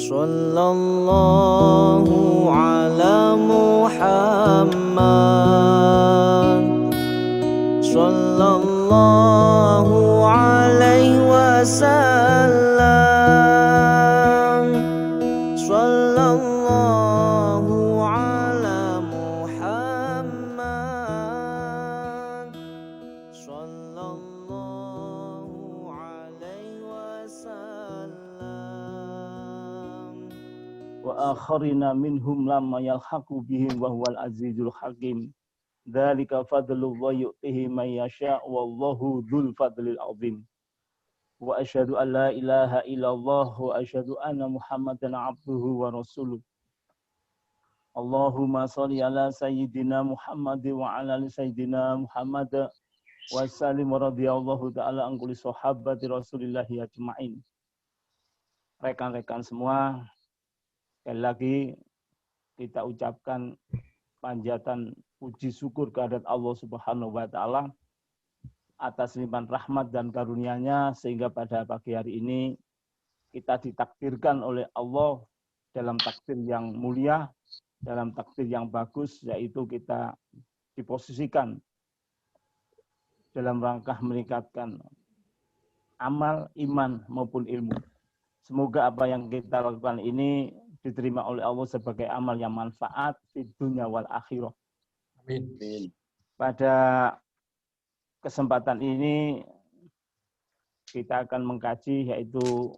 Sallallahu ala Muhammad, sallallahu alaihi wasallam, sallallahu ala Muhammad, sallallahu alaihi wasallam. Wa akharina minhum lamma yalhaqu bihim wa huwal azizul hakim. Dzalika fadlullahi yu'tihi may yasha' wallahu dzul fadlil 'adzim. Wa asyhadu an la ilaha illallah wa asyhadu anna Muhammadan 'abduhu wa rasuluh. Allahumma shalli ala sayyidina Muhammad wa ala ali sayyidina Muhammad wa sallim wa radhiyallahu ta'ala an kulli sahabati Rasulillahi ajma'in. Rekan-rekan semua, sekali lagi kita ucapkan panjatan puji syukur kehadirat Allah Subhanahu wa taala atas limpahan rahmat dan karunia-Nya sehingga pada pagi hari ini kita ditakdirkan oleh Allah dalam takdir yang mulia, dalam takdir yang bagus, yaitu kita diposisikan dalam rangka meningkatkan amal, iman maupun ilmu. Semoga apa yang kita lakukan ini diterima oleh Allah sebagai amal yang manfaat di dunia wal akhirah. Amin. Pada kesempatan ini kita akan mengkaji yaitu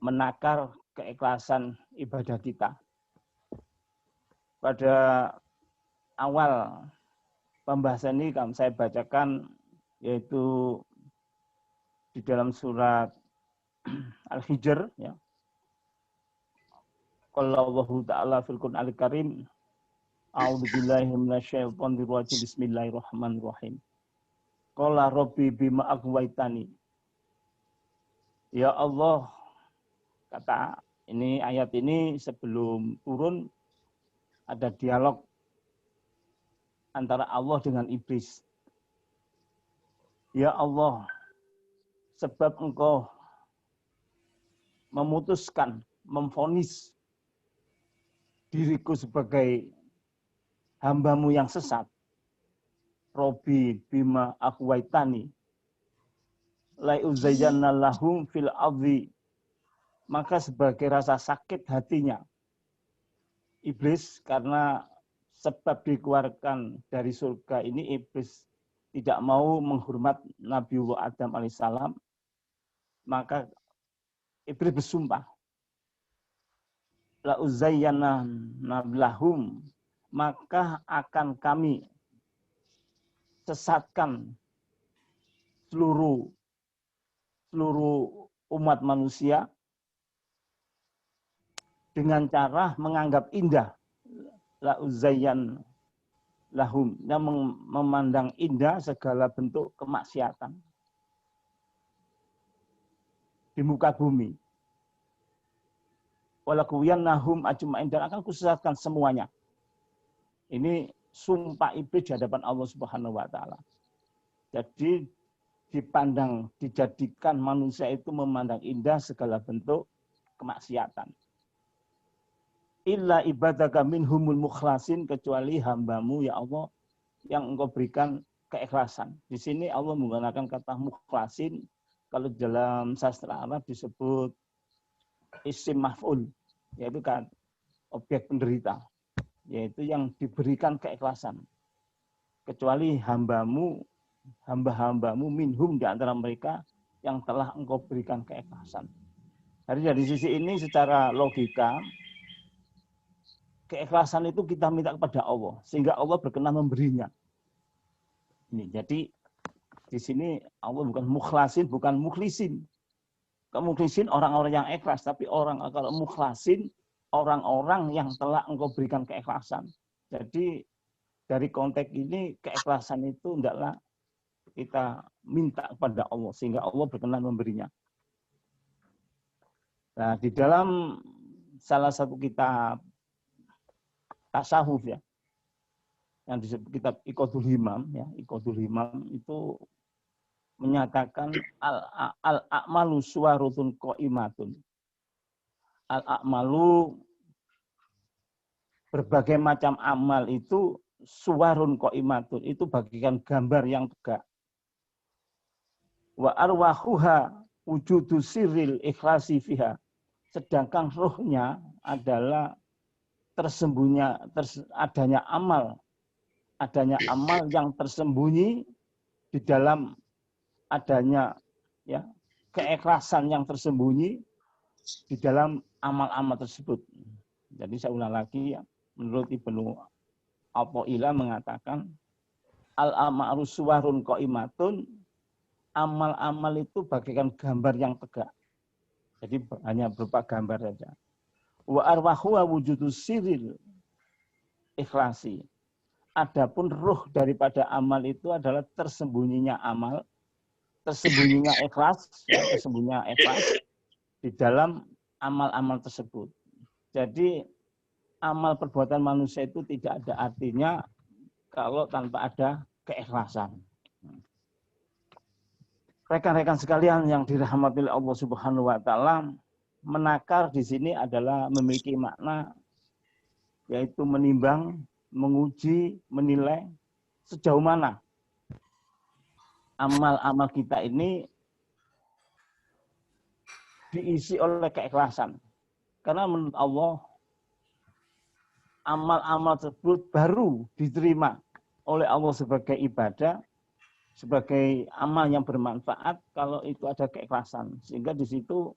menakar keikhlasan ibadah kita. Pada awal pembahasan ini saya bacakan yaitu di dalam surat Al-Hijr, ya. Qala Allahu ta'ala fil Qur'anil Karim, a'udzubillahi minasyaitonir rajim, bismillahirrahmanirrahim. Qala rabbi bima aghwaytani. Ya Allah, kata ini ayat ini sebelum turun ada dialog antara Allah dengan iblis. Ya Allah, sebab engkau memutuskan, memvonis diriku sebagai hamba-Mu yang sesat. Robbi bima aghwaytani la uzayyanna lahum fil ardi. Maka sebagai rasa sakit hatinya iblis, karena sebab dikeluarkan dari surga ini iblis tidak mau menghormat Nabiullah Adam alaihissalam, maka iblis bersumpah, la uzayyana lahum, maka akan kami sesatkan seluruh umat manusia dengan cara menganggap indah, la uzayyan lahum, yang memandang indah segala bentuk kemaksiatan di muka bumi. Walakuyannahum ajma'in, dan akan kusesatkan semuanya. Ini sumpah iblis di hadapan Allah Subhanahu wa taala. Jadi dipandang, dijadikan manusia itu memandang indah segala bentuk kemaksiatan. Illa ibadaka minhumul mukhlasin, kecuali hamba-Mu ya Allah yang Engkau berikan keikhlasan. Di sini Allah menggunakan kata mukhlasin, kalau dalam sastra Arab disebut isim maf'ul, yaitu kan objek penderita, yaitu yang diberikan keikhlasan. Kecuali hamba-Mu minhum, di antara mereka yang telah Engkau berikan keikhlasan. Jadi dari sisi ini secara logika, keikhlasan itu kita minta kepada Allah sehingga Allah berkenan memberinya. Ini jadi di sini Allah bukan mukhlasin, bukan mukhlisin. Mukhlisin orang-orang yang ikhlas, tapi kalau mukhlasin orang-orang yang telah Engkau berikan keikhlasan. Jadi dari konteks ini keikhlasan itu hendaklah kita minta kepada Allah sehingga Allah berkenan memberinya. Nah, di dalam salah satu kitab tasawuf, ya, yang disebut kitab Iqadul Himam, ya, Iqadul Himam itu menyatakan al-a'malu suwarutun qaimatun. Al-a'malu, berbagai macam amal itu suwarun qaimatun, itu bagikan gambar yang tegak. Wa arwahuha wujudu sirril ikhlasi fiha. Sedangkan rohnya adalah adanya amal yang tersembunyi di dalam adanya ya keikhlasan yang tersembunyi di dalam amal-amal tersebut. Jadi saya ulang lagi ya, menurut Ibnu Athaillah mengatakan al-a'malu suwarun qaimatun, amal-amal itu bagaikan gambar yang tegak. Jadi hanya berupa gambar saja. Wa arwahu wujudu siril ikhlasi. Adapun ruh daripada amal itu adalah tersembunyinya amal, tersembunyinya ikhlas, ya, tersembunyinya ikhlas di dalam amal-amal tersebut. Jadi amal perbuatan manusia itu tidak ada artinya kalau tanpa ada keikhlasan. Rekan-rekan sekalian yang dirahmati oleh Allah Subhanahu wa taala, menakar di sini adalah memiliki makna yaitu menimbang, menguji, menilai sejauh mana amal-amal kita ini diisi oleh keikhlasan. Karena menurut Allah amal-amal tersebut baru diterima oleh Allah sebagai ibadah, sebagai amal yang bermanfaat kalau itu ada keikhlasan. Sehingga di situ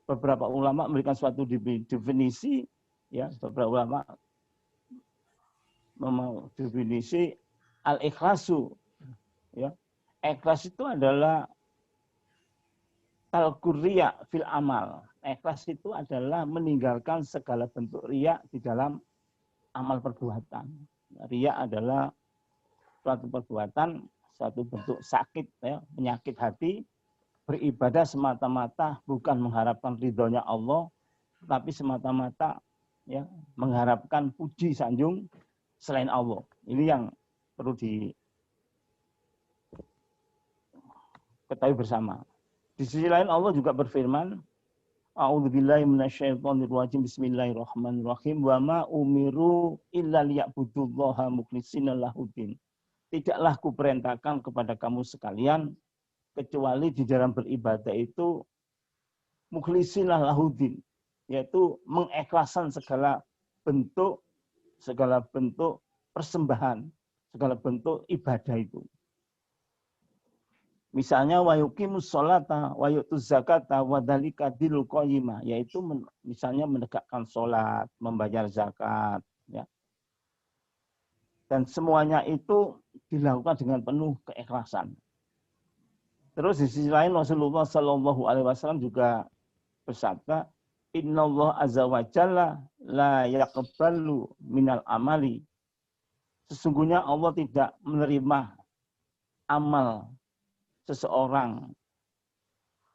beberapa ulama memberikan suatu definisi, ya, beberapa ulama mau definisi al-ikhlasu, ya. Ikhlas itu adalah talqur riya fil amal. Ikhlas itu adalah meninggalkan segala bentuk riya di dalam amal perbuatan. Riya adalah suatu perbuatan, suatu bentuk sakit, ya, penyakit hati, beribadah semata-mata bukan mengharapkan ridhonya Allah, tapi semata-mata ya mengharapkan puji sanjung selain Allah. Ini yang perlu diketahui bersama. Di sisi lain Allah juga berfirman, A'udzubillahi minasyaitonirrajim, bismillahirrahmanirrahim, wa ma umiru illa liya'budullaha mukhlishina lahuddin. Tidaklah kuperintahkan kepada kamu sekalian kecuali di dalam beribadah itu mukhlishina lahuddin, yaitu mengikhlaskan segala bentuk persembahan, segala bentuk ibadah itu. Misalnya wa yuqimus sholata wa yu'tuz zakata wa dzalika dinul qayyimah, yaitu misalnya menegakkan sholat, membayar zakat, ya. Dan semuanya itu dilakukan dengan penuh keikhlasan. Terus di sisi lain Rasulullah Shallallahu Alaihi Wasallam juga bersabda, Innallah azza wa jalla la yaqbalu minal amali. Sesungguhnya Allah tidak menerima amal seseorang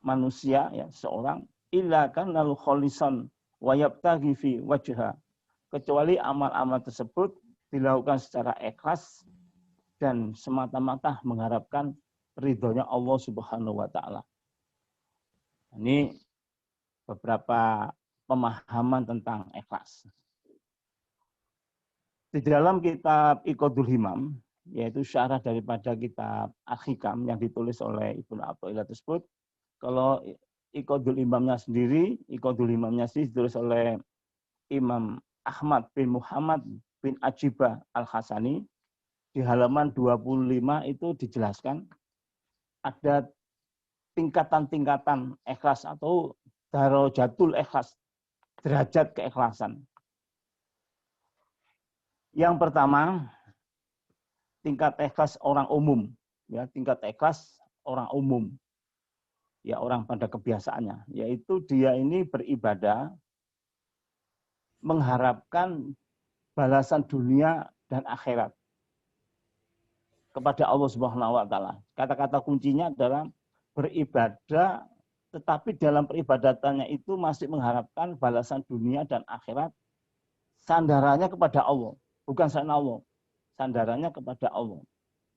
manusia, ya, seorang illa kan lalu kholisan wa yabtaghi fi wajha, kecuali amal-amal tersebut dilakukan secara ikhlas dan semata-mata mengharapkan ridhonya Allah Subhanahu wa taala. Ini beberapa pemahaman tentang ikhlas. Di dalam kitab Iqadul Himam, yaitu syarah daripada kitab Al-Hikam yang ditulis oleh Ibnu Athaillah tersebut, kalau Iqadul Himamnya sendiri ditulis oleh Imam Ahmad bin Muhammad bin Ajibah Al-Hasani, di halaman 25 itu dijelaskan ada tingkatan-tingkatan ikhlas atau darajatul ikhlas, derajat keikhlasan. Yang pertama, tingkat ikhlas orang umum, ya, tingkat ikhlas orang umum, ya, orang pada kebiasaannya, yaitu dia ini beribadah mengharapkan balasan dunia dan akhirat kepada Allah Subhanahu wa taala. Kata-kata kuncinya adalah beribadah, tetapi dalam peribadatannya itu masih mengharapkan balasan dunia dan akhirat, sandarannya kepada Allah, bukan selain Allah. Sandarannya kepada Allah.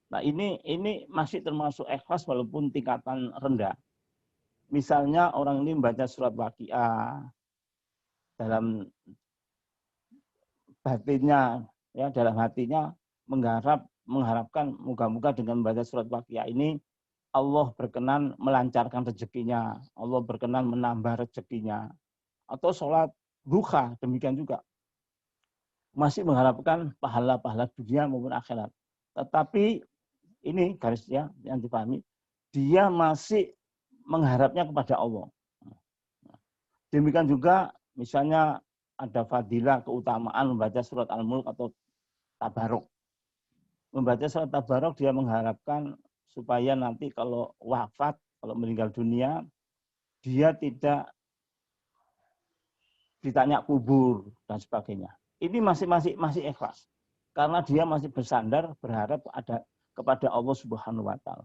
Nah, ini masih termasuk ikhlas walaupun tingkatan rendah. Misalnya orang ini membaca surat Waqiah dalam batinnya, ya dalam hatinya mengharapkan moga-moga dengan membaca surat Waqiah ini Allah berkenan melancarkan rezekinya, Allah berkenan menambah rezekinya. Atau sholat duha demikian juga. Masih mengharapkan pahala-pahala dunia maupun akhirat. Tetapi ini garisnya yang dipahami, dia masih mengharapnya kepada Allah. Demikian juga misalnya ada fadilah keutamaan membaca surat Al-Mulk atau Tabarok. Membaca surat Tabarok dia mengharapkan supaya nanti kalau wafat, kalau meninggal dunia, dia tidak ditanya kubur dan sebagainya. Ini masih ikhlas. Karena dia masih bersandar berharap ada kepada Allah Subhanahu wa taala.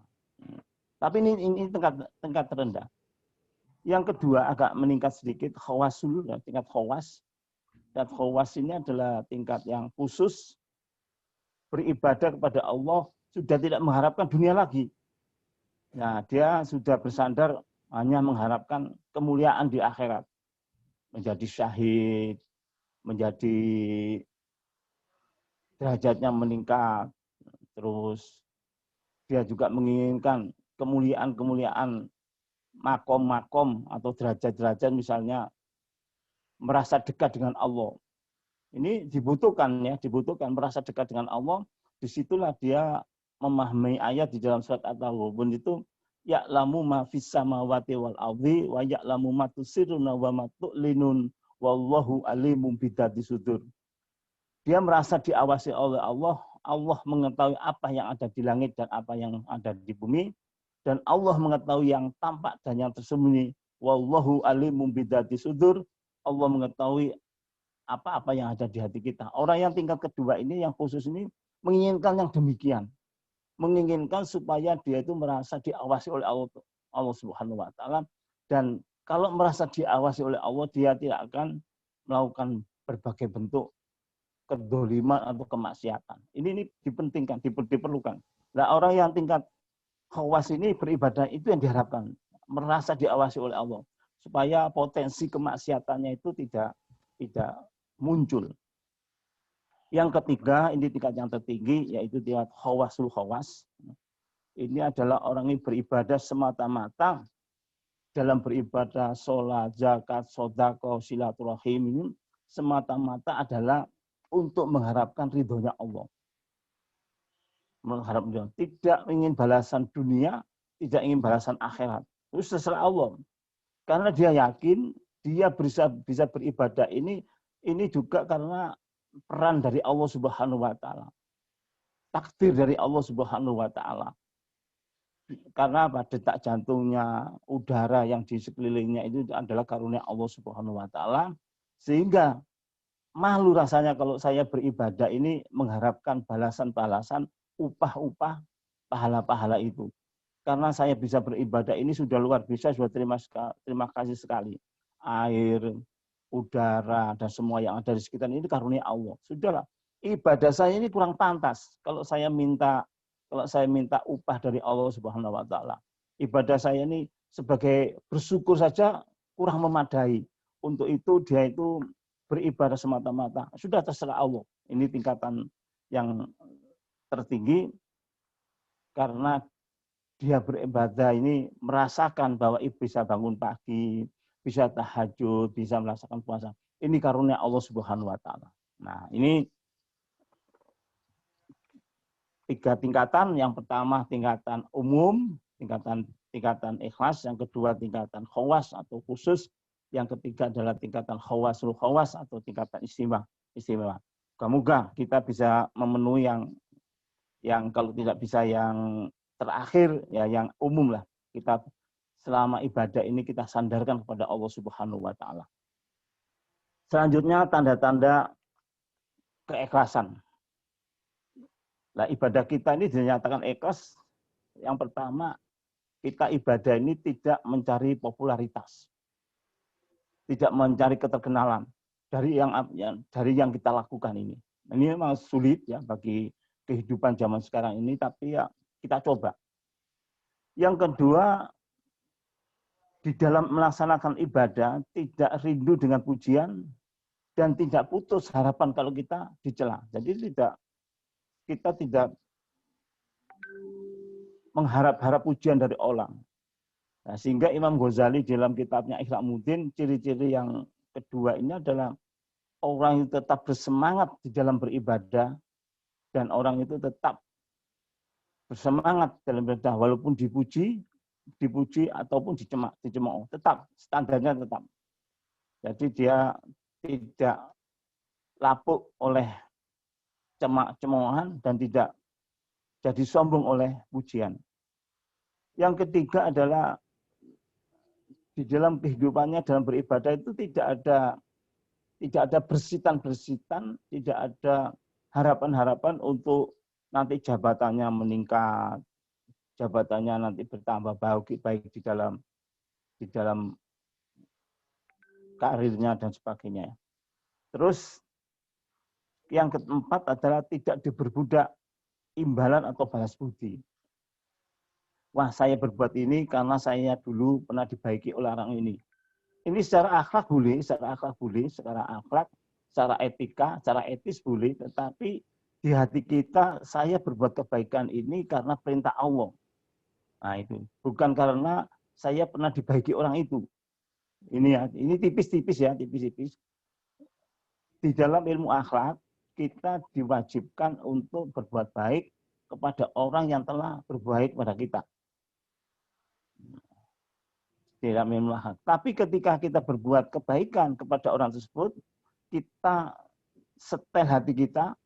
Tapi ini tingkat terendah. Yang kedua agak meningkat sedikit, khawas dulu, tingkat khawas. Dan khawas ini adalah tingkat yang khusus beribadah kepada Allah, sudah tidak mengharapkan dunia lagi. Nah, dia sudah bersandar hanya mengharapkan kemuliaan di akhirat. Menjadi syahid, menjadi derajatnya meningkat, terus dia juga menginginkan kemuliaan-kemuliaan makom-makom atau derajat-derajat, misalnya merasa dekat dengan Allah. Ini dibutuhkan merasa dekat dengan Allah. Disitulah dia memahami ayat di dalam surat At-Taghabun itu, ya'lamu ma fis samawati wal ardi wa ya'lamu ma tusirruna wa ma tu'linun wallahu alimum bidzati sudur. Dia merasa diawasi oleh Allah, Allah mengetahui apa yang ada di langit dan apa yang ada di bumi, dan Allah mengetahui yang tampak dan yang tersembunyi. Wallahu alimum bidzati sudur. Allah mengetahui apa-apa yang ada di hati kita. Orang yang tingkat kedua ini, yang khusus ini, menginginkan yang demikian. Menginginkan supaya dia itu merasa diawasi oleh Allah Subhanahu wa taala, dan kalau merasa diawasi oleh Allah, dia tidak akan melakukan berbagai bentuk kedoliman atau kemaksiatan. Ini dipentingkan, diperlukan. Nah, orang yang tingkat khawas ini beribadah itu yang diharapkan, merasa diawasi oleh Allah, supaya potensi kemaksiatannya itu tidak muncul. Yang ketiga, ini tingkat yang tertinggi, yaitu tingkat khawasul khawas. Ini adalah orang yang beribadah semata-mata dalam beribadah sholat, zakat, sedekah, silaturahim ini semata-mata adalah untuk mengharapkan ridhonya Allah. Mengharap tidak ingin balasan dunia, tidak ingin balasan akhirat. Itu terserah Allah. Karena dia yakin dia bisa beribadah ini juga karena peran dari Allah Subhanahu wa taala. Takdir dari Allah Subhanahu wa taala. Karena apa? Detak jantungnya, udara yang di sekelilingnya itu adalah karunia Allah Subhanahu wa taala, sehingga malu rasanya kalau saya beribadah ini mengharapkan balasan-balasan, upah-upah, pahala-pahala itu. Karena saya bisa beribadah ini sudah luar biasa, sudah terima kasih sekali. Air, udara, dan semua yang ada di sekitar ini karunia Allah. Sudahlah, ibadah saya ini kurang pantas kalau saya minta upah dari Allah Subhanahu wa taala. Ibadah saya ini sebagai bersyukur saja kurang memadai. Untuk itu dia itu beribadah semata-mata. Sudah terserah Allah. Ini tingkatan yang tertinggi karena dia beribadah ini merasakan bahwa bisa bangun pagi, bisa tahajud, bisa melaksanakan puasa. Ini karunia Allah Subhanahu wa taala. Nah, ini tiga tingkatan. Yang pertama tingkatan umum, tingkatan ikhlas, yang kedua tingkatan khawas atau khusus, yang ketiga adalah tingkatan khawasul khawas atau tingkatan istimewa. Semoga kita bisa memenuhi yang kalau tidak bisa yang terakhir, ya yang umum lah. Kita selama ibadah ini kita sandarkan kepada Allah Subhanahu wa taala. Selanjutnya tanda-tanda keikhlasan. Nah, ibadah kita ini dinyatakan ikhlas. Yang pertama, kita ibadah ini tidak mencari popularitas. Tidak mencari keterkenalan dari yang kita lakukan ini. Ini memang sulit ya bagi kehidupan zaman sekarang ini, tapi ya kita coba. Yang kedua, di dalam melaksanakan ibadah tidak rindu dengan pujian dan tidak putus harapan kalau kita dicela. Jadi kita tidak mengharap-harap pujian dari orang. Nah, sehingga Imam Ghazali dalam kitabnya Ikhlas-Muddin, ciri-ciri yang kedua ini adalah orang itu tetap bersemangat di dalam beribadah dan orang itu tetap bersemangat dalam beribadah walaupun dipuji ataupun dicemooh, tetap standarnya tetap. Jadi dia tidak lapuk oleh cemoohan dan tidak jadi sombong oleh pujian. Yang ketiga adalah di dalam kehidupannya dalam beribadah itu tidak ada bersitan-bersitan, tidak ada harapan-harapan untuk nanti jabatannya meningkat, jabatannya nanti bertambah baik di dalam karirnya dan sebagainya. Terus yang keempat adalah tidak diperbudak imbalan atau balas budi. Wah, saya berbuat ini karena saya dulu pernah dibaiki oleh orang ini. Ini secara akhlak boleh, secara akhlak, secara etika, secara etis boleh, tetapi di hati kita saya berbuat kebaikan ini karena perintah Allah. Nah, itu bukan karena saya pernah dibaiki orang itu. Ini tipis-tipis ya, tipis-tipis. Di dalam ilmu akhlak kita diwajibkan untuk berbuat baik kepada orang yang telah berbuat baik pada kita. Tidak memang. Tapi ketika kita berbuat kebaikan kepada orang tersebut, kita setel hati kita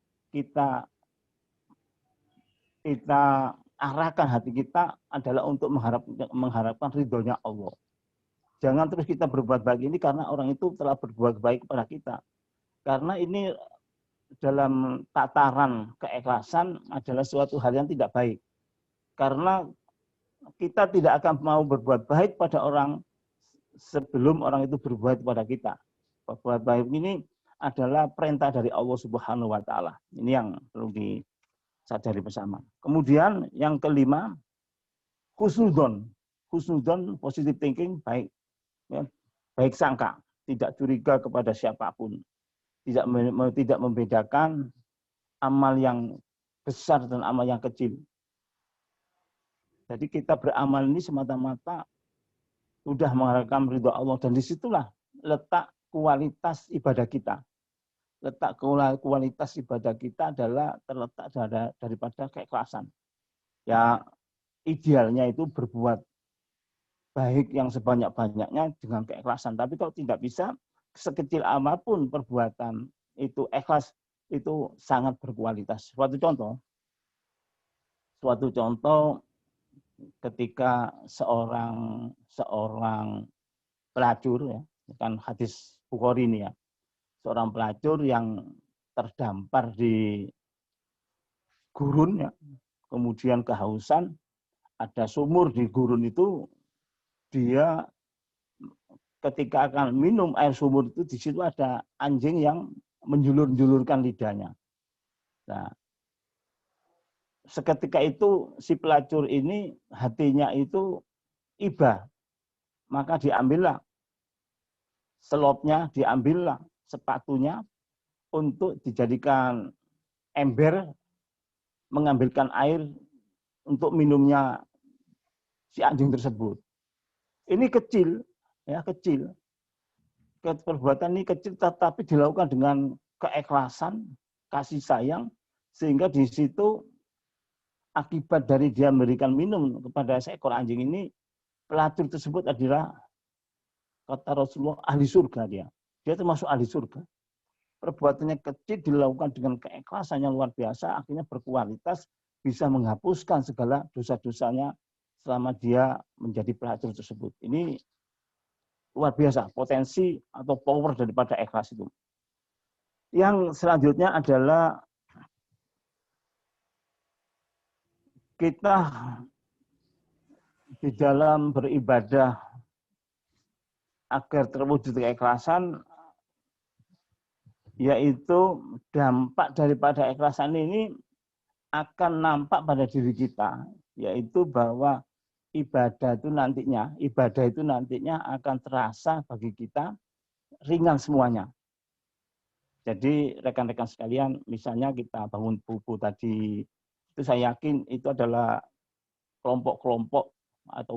arahkan hati kita adalah untuk mengharapkan ridhonya Allah. Jangan terus kita berbuat baik ini karena orang itu telah berbuat baik kepada kita. Karena ini dalam tataran keikhlasan adalah suatu hal yang tidak baik. Karena kita tidak akan mau berbuat baik pada orang sebelum orang itu berbuat kepada kita. Berbuat baik ini adalah perintah dari Allah Subhanahu wa taala. Ini yang perlu disadari bersama. Kemudian yang kelima, husnudon. Husnudon, positive thinking, baik. Ya, baik sangka, tidak curiga kepada siapapun. Tidak membedakan amal yang besar dan amal yang kecil. Jadi kita beramal ini semata-mata sudah mengharapkan ridho Allah, dan disitulah letak kualitas ibadah kita. Letak kualitas ibadah kita adalah terletak daripada keikhlasan. Ya, idealnya itu berbuat baik yang sebanyak-banyaknya dengan keikhlasan. Tapi kalau tidak bisa, sekecil apapun perbuatan itu ikhlas, itu sangat berkualitas. Suatu contoh ketika seorang pelacur, ya, kan hadis Bukhari ini ya, seorang pelacur yang terdampar di gurun, ya, kemudian kehausan, ada sumur di gurun itu, dia ketika akan minum air sumur itu, di situ ada anjing yang menjulur-julurkan lidahnya. Nah, seketika itu si pelacur ini hatinya itu iba, maka diambillah selopnya, diambillah sepatunya untuk dijadikan ember mengambilkan air untuk minumnya si anjing tersebut. Ini kecil, ya, kecil. Perbuatan ini kecil tetapi dilakukan dengan keikhlasan, kasih sayang, sehingga di situ akibat dari dia memberikan minum kepada seekor anjing ini, pelacur tersebut adalah, kata Rasulullah, ahli surga dia. Dia termasuk ahli surga. Perbuatannya kecil dilakukan dengan keikhlasan yang luar biasa, akhirnya berkualitas, bisa menghapuskan segala dosa-dosanya selama dia menjadi pelacur tersebut. Ini luar biasa, potensi atau power daripada ikhlas itu. Yang selanjutnya adalah kita di dalam beribadah agar terwujud keikhlasan, yaitu dampak daripada ikhlasan ini akan nampak pada diri kita, yaitu bahwa ibadah itu nantinya akan terasa bagi kita ringan semuanya. Jadi rekan-rekan sekalian, misalnya kita bangun subuh tadi, itu saya yakin itu adalah kelompok-kelompok atau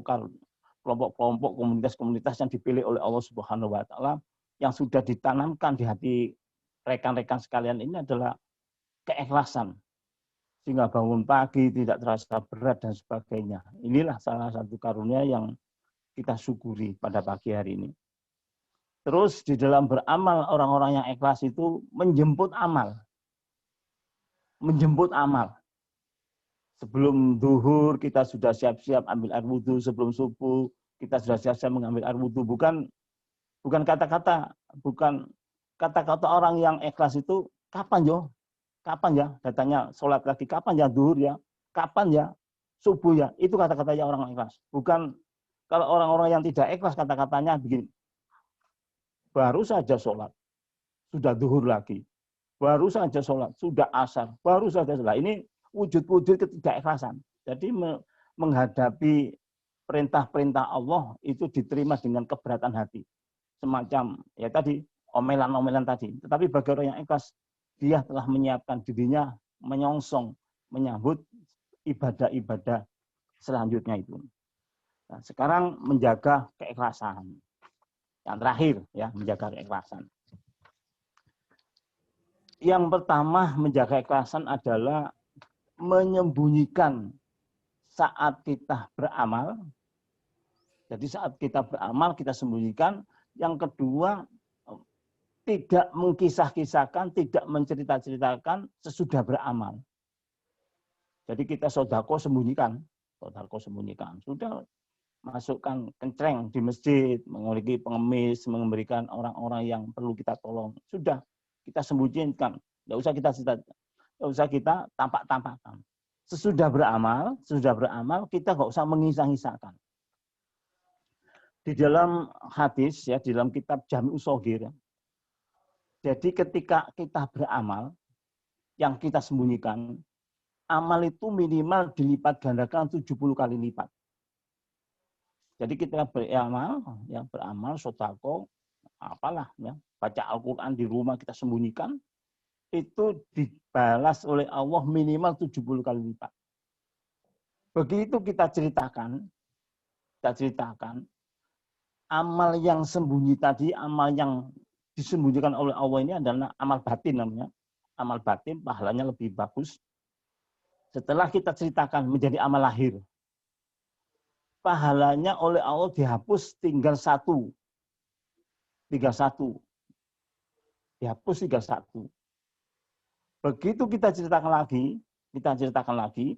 kelompok-kelompok komunitas-komunitas yang dipilih oleh Allah Subhanahu wa taala yang sudah ditanamkan di hati rekan-rekan sekalian ini adalah keikhlasan. Sehingga bangun pagi tidak terasa berat dan sebagainya. Inilah salah satu karunia yang kita syukuri pada pagi hari ini. Terus di dalam beramal, orang-orang yang ikhlas itu menjemput amal. Menjemput amal. Sebelum duhur kita sudah siap-siap ambil air wudhu, sebelum subuh kita sudah siap-siap mengambil air wudhu. Bukan kata-kata orang yang ikhlas itu kapan yo? Kapan ya datanya sholat lagi? Kapan ya duhur ya? Kapan ya subuh ya? Itu kata-katanya orang ikhlas. Bukan kalau orang-orang yang tidak ikhlas kata-katanya begini. Baru saja sholat, sudah duhur lagi. Baru saja sholat, sudah asar. Baru saja sholat. Ini wujud-wujud ketidakikhlasan. Jadi menghadapi perintah-perintah Allah itu diterima dengan keberatan hati. Semacam ya tadi, omelan-omelan tadi. Tetapi bagi orang yang ikhlas, dia telah menyiapkan dirinya menyongsong, menyambut ibadah-ibadah selanjutnya itu. Nah, sekarang menjaga keikhlasan. Yang terakhir ya, menjaga keikhlasan. Yang pertama menjaga keikhlasan adalah menyembunyikan saat kita beramal. Jadi saat kita beramal kita sembunyikan. Yang kedua tidak mengkisah-kisahkan, tidak mencerita-ceritakan sesudah beramal. Jadi kita sodako sembunyikan. Sudah masukkan kencreng di masjid, memiliki pengemis, memberikan orang-orang yang perlu kita tolong. Sudah, kita sembunyikan. Tidak usah kita tampak-tampakkan. Sesudah beramal, kita nggak usah mengisah-isahkan. Di dalam hadis, ya, di dalam kitab Jami'us Shaghir, jadi ketika kita beramal, yang kita sembunyikan, amal itu minimal dilipat gandakan 70 kali lipat. Jadi kita beramal, sodako, apalah, ya, baca Al-Quran di rumah kita sembunyikan, itu dibalas oleh Allah minimal 70 kali lipat. Begitu kita ceritakan, amal yang sembunyi tadi, amal yang disembunyikan oleh Allah ini adalah amal batin namanya. Amal batin pahalanya lebih bagus. Setelah kita ceritakan menjadi amal lahir, pahalanya oleh Allah dihapus tinggal satu. Dihapus tinggal satu. Begitu kita ceritakan lagi,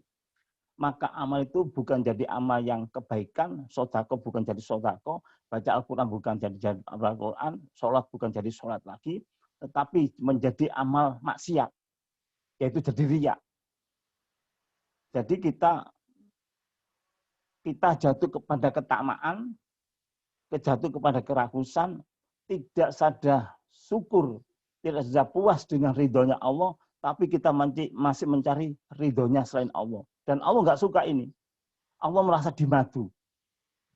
maka amal itu bukan jadi amal yang kebaikan, sodako bukan jadi sodako, baca Al-Quran bukan jadi Al-Quran, sholat bukan jadi sholat lagi, tetapi menjadi amal maksiat, yaitu jadi riya. Jadi kita jatuh kepada ketamaan, jatuh kepada kerakusan, tidak sadar syukur, tidak sadar puas dengan ridhonya Allah, tapi kita masih mencari ridhonya selain Allah. Dan Allah nggak suka ini. Allah merasa dimadu.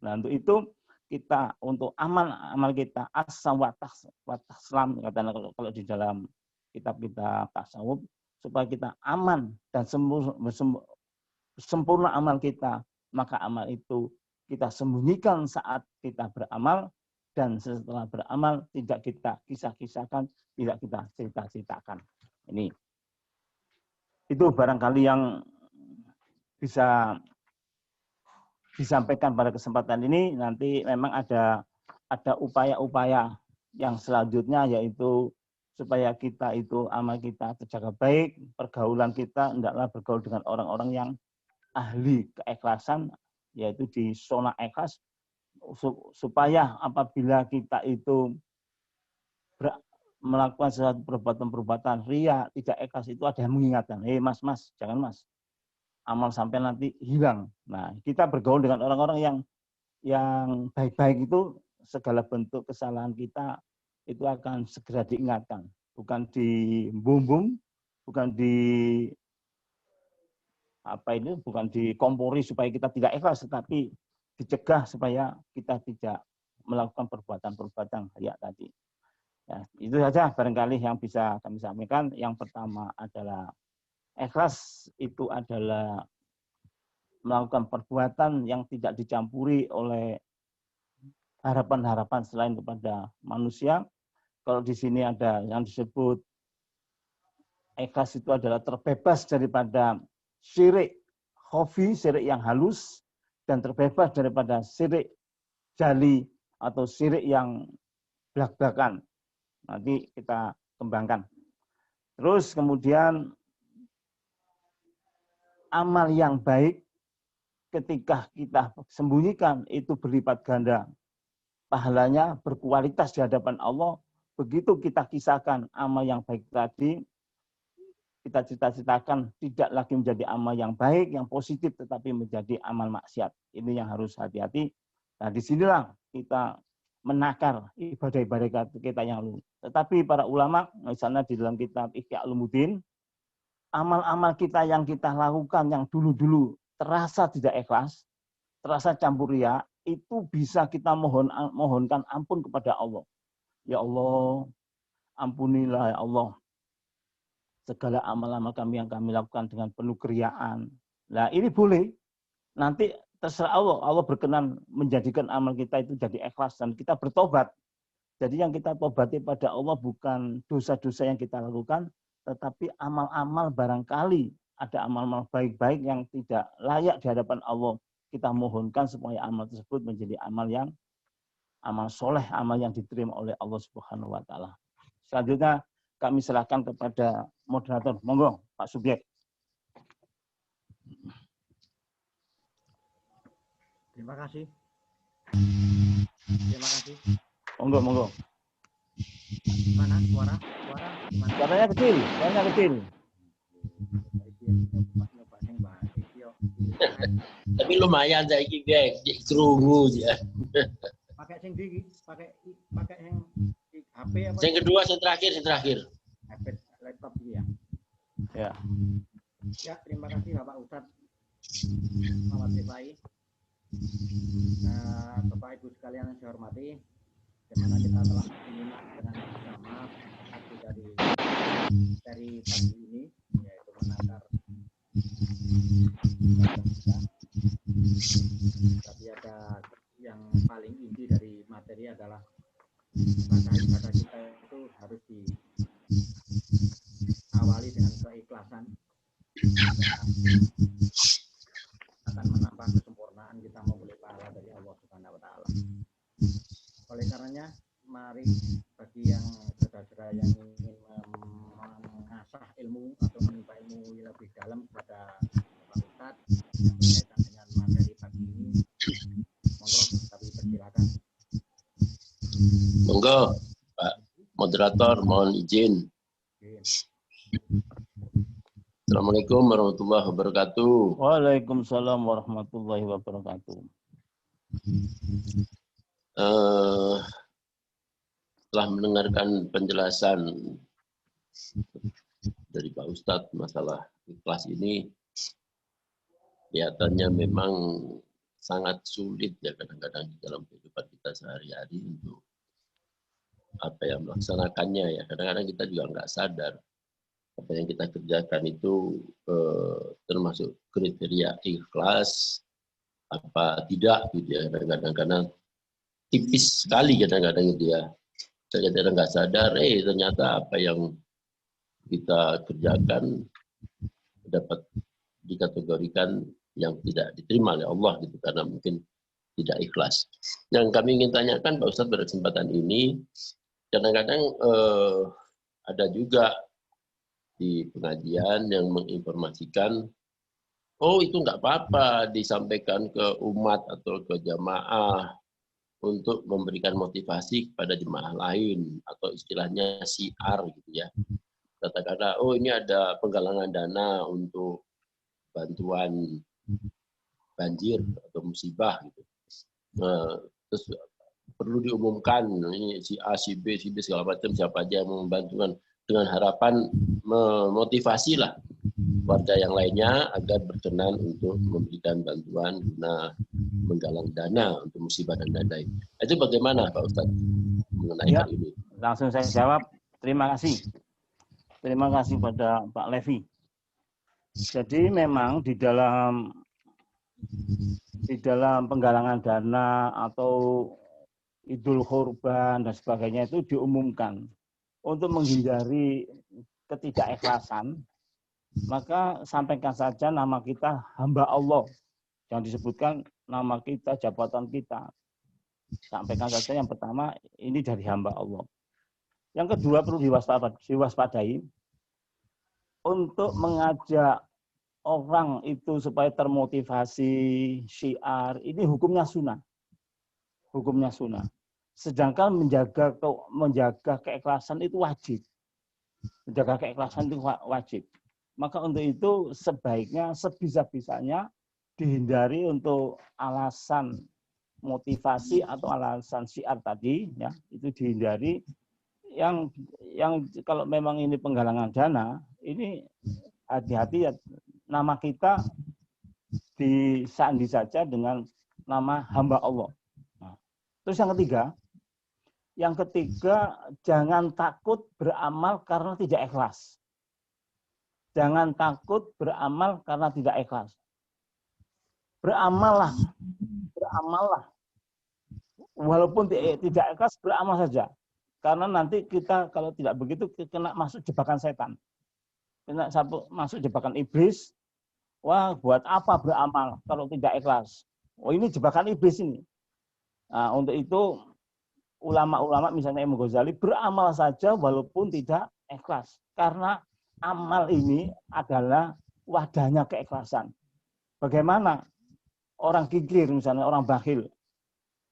Nah, untuk itu kita untuk amal kita as-sam wa taslam katanya kalau di dalam kitab-kitab tasawuf, supaya kita aman dan sempurna amal kita, maka amal itu kita sembunyikan saat kita beramal, dan setelah beramal tidak kita kisah-kisahkan, tidak kita cerita-ceritakan. Ini itu barangkali yang bisa disampaikan pada kesempatan ini. Nanti memang ada upaya-upaya yang selanjutnya, yaitu supaya kita itu amal kita terjaga baik, pergaulan kita hendaklah bergaul dengan orang-orang yang ahli keikhlasan, yaitu di zona ikhlas, supaya apabila kita itu melakukan sesuatu perbuatan riya, tidak ikhlas, itu ada yang mengingatkan, mas, jangan mas, amal sampai nanti hilang. Nah, kita bergaul dengan orang-orang yang baik-baik itu, segala bentuk kesalahan kita itu akan segera diingatkan, bukan dibumbung, bukan bukan dikompori supaya kita tidak ikhlas, tetapi dicegah supaya kita tidak melakukan perbuatan-perbuatan riya tadi. Ya, itu saja barangkali yang bisa kami sampaikan. Yang pertama adalah ikhlas itu adalah melakukan perbuatan yang tidak dicampuri oleh harapan-harapan selain kepada manusia. Kalau di sini ada yang disebut ikhlas itu adalah terbebas daripada syirik khafi, syirik yang halus, dan terbebas daripada syirik jali atau syirik yang belak-belakan. Nanti kita kembangkan. Terus kemudian amal yang baik ketika kita sembunyikan itu berlipat ganda. Pahalanya berkualitas di hadapan Allah. Begitu kita kisahkan amal yang baik tadi, kita cita-citakan tidak lagi menjadi amal yang baik, yang positif, tetapi menjadi amal maksiat. Ini yang harus hati-hati. Nah, disinilah kita menakar ibadah-ibadah kita yang lalu. Tetapi para ulama, misalnya di dalam kitab Ihya Ulumuddin, amal-amal kita yang kita lakukan yang dulu-dulu terasa tidak ikhlas, terasa campur riya, itu bisa kita mohonkan ampun kepada Allah. Ya Allah, ampunilah ya Allah segala amal-amal kami yang kami lakukan dengan penuh keriaan. Nah, ini boleh. Nanti terserah Allah. Allah berkenan menjadikan amal kita itu jadi ikhlas dan kita bertobat. Jadi yang kita tobati pada Allah bukan dosa-dosa yang kita lakukan, tetapi amal-amal barangkali ada amal-amal baik-baik yang tidak layak di hadapan Allah. Kita mohonkan supaya amal tersebut menjadi amal yang amal soleh, amal yang diterima oleh Allah Subhanahu wa taala. Selanjutnya kami serahkan kepada moderator. Monggo, Pak Subjek. Terima kasih. Terima kasih. Monggo, monggo. Mana suara? Mana? Suaranya kecil, suaranya kecil. Tapi lumayan saya geng, kerungu ya. Pakai sing di, pakai yang di HP apa? Yang kedua, yang terakhir. iPad, laptop ya. Ya. Ya, terima kasih Bapak Ustadz Muhammad Rifai. Bapak Ibu sekalian yang saya hormati, bagaimana kita telah menyimak dengan bersama arti dari pagi ini, yaitu menakar. Tapi ada yang paling inti dari materi adalah ibadah kita itu harus diawali dengan keikhlasan. Akan menambah kesempurnaan kita memperoleh pahala dari Allah Subhanahu wa taala. Oleh karenanya, mari bagi yang saudara-saudara yang ingin mengasah ilmu atau menimba ilmu lebih dalam kepada Bapak Ustadz berkaitan dengan materi pagi ini, monggo kami persilakan. Monggo, Pak Moderator, mohon izin. Assalamualaikum warahmatullahi wabarakatuh. Waalaikumsalam warahmatullahi wabarakatuh. Setelah mendengarkan penjelasan dari Pak Ustadz masalah ikhlas ini, kelihatannya memang sangat sulit ya kadang-kadang di dalam kehidupan kita sehari-hari untuk melaksanakannya ya. Kadang-kadang kita juga nggak sadar apa yang kita kerjakan itu termasuk kriteria ikhlas apa tidak gitu ya. Kadang-kadang karena tipis sekali kadang-kadang gitu ya. Saya kadang nggak sadar, ternyata apa yang kita kerjakan dapat dikategorikan yang tidak diterima oleh Allah gitu karena mungkin tidak ikhlas. Yang kami ingin tanyakan Pak Ustadz pada kesempatan ini, kadang-kadang ada juga di pengajian yang menginformasikan, oh itu nggak apa-apa disampaikan ke umat atau ke jamaah untuk memberikan motivasi kepada jemaah lain atau istilahnya syiar gitu ya. Katakanlah, oh ini ada penggalangan dana untuk bantuan banjir atau musibah gitu. Terus perlu diumumkan ini si A, si B segala macam siapa aja yang membantu dengan harapan memotivasi lah warga yang lainnya agar berkenan untuk memberikan bantuan guna menggalang dana untuk musibah dan lain-lain. Itu bagaimana Pak Ustadz mengenai Ya. hal ini? Langsung saya jawab. Terima kasih. Terima kasih pada Pak Levi. Jadi memang di dalam penggalangan dana atau idul kurban dan sebagainya itu diumumkan untuk menghindari ketidakikhlasan, maka sampaikan saja nama kita hamba Allah. Jangan disebutkan nama kita, jabatan kita. Sampaikan saja yang pertama, ini dari hamba Allah. Yang kedua perlu diwaspadai untuk mengajak orang itu supaya termotivasi, syiar, ini hukumnya sunnah. Hukumnya sunnah. Sedangkan menjaga keikhlasan itu wajib. Menjaga keikhlasan itu wajib. Maka untuk itu sebaiknya sebisa-bisanya dihindari untuk alasan motivasi atau alasan syiar tadi, ya itu dihindari. Yang kalau memang ini penggalangan dana, ini hati-hati ya, nama kita disandi saja dengan nama hamba Allah. Nah, terus yang ketiga jangan takut beramal karena tidak ikhlas. Jangan takut beramal karena tidak ikhlas. Beramallah. Walaupun tidak ikhlas, beramal saja. Karena nanti kita kalau tidak begitu kena masuk jebakan setan. Kena masuk jebakan iblis. Wah, buat apa beramal kalau tidak ikhlas? Oh, ini jebakan iblis ini. Nah, untuk itu ulama-ulama misalnya Imam Ghazali beramal saja walaupun tidak ikhlas. Karena amal ini adalah wadahnya keikhlasan. Bagaimana orang kikir misalnya, orang bakhil,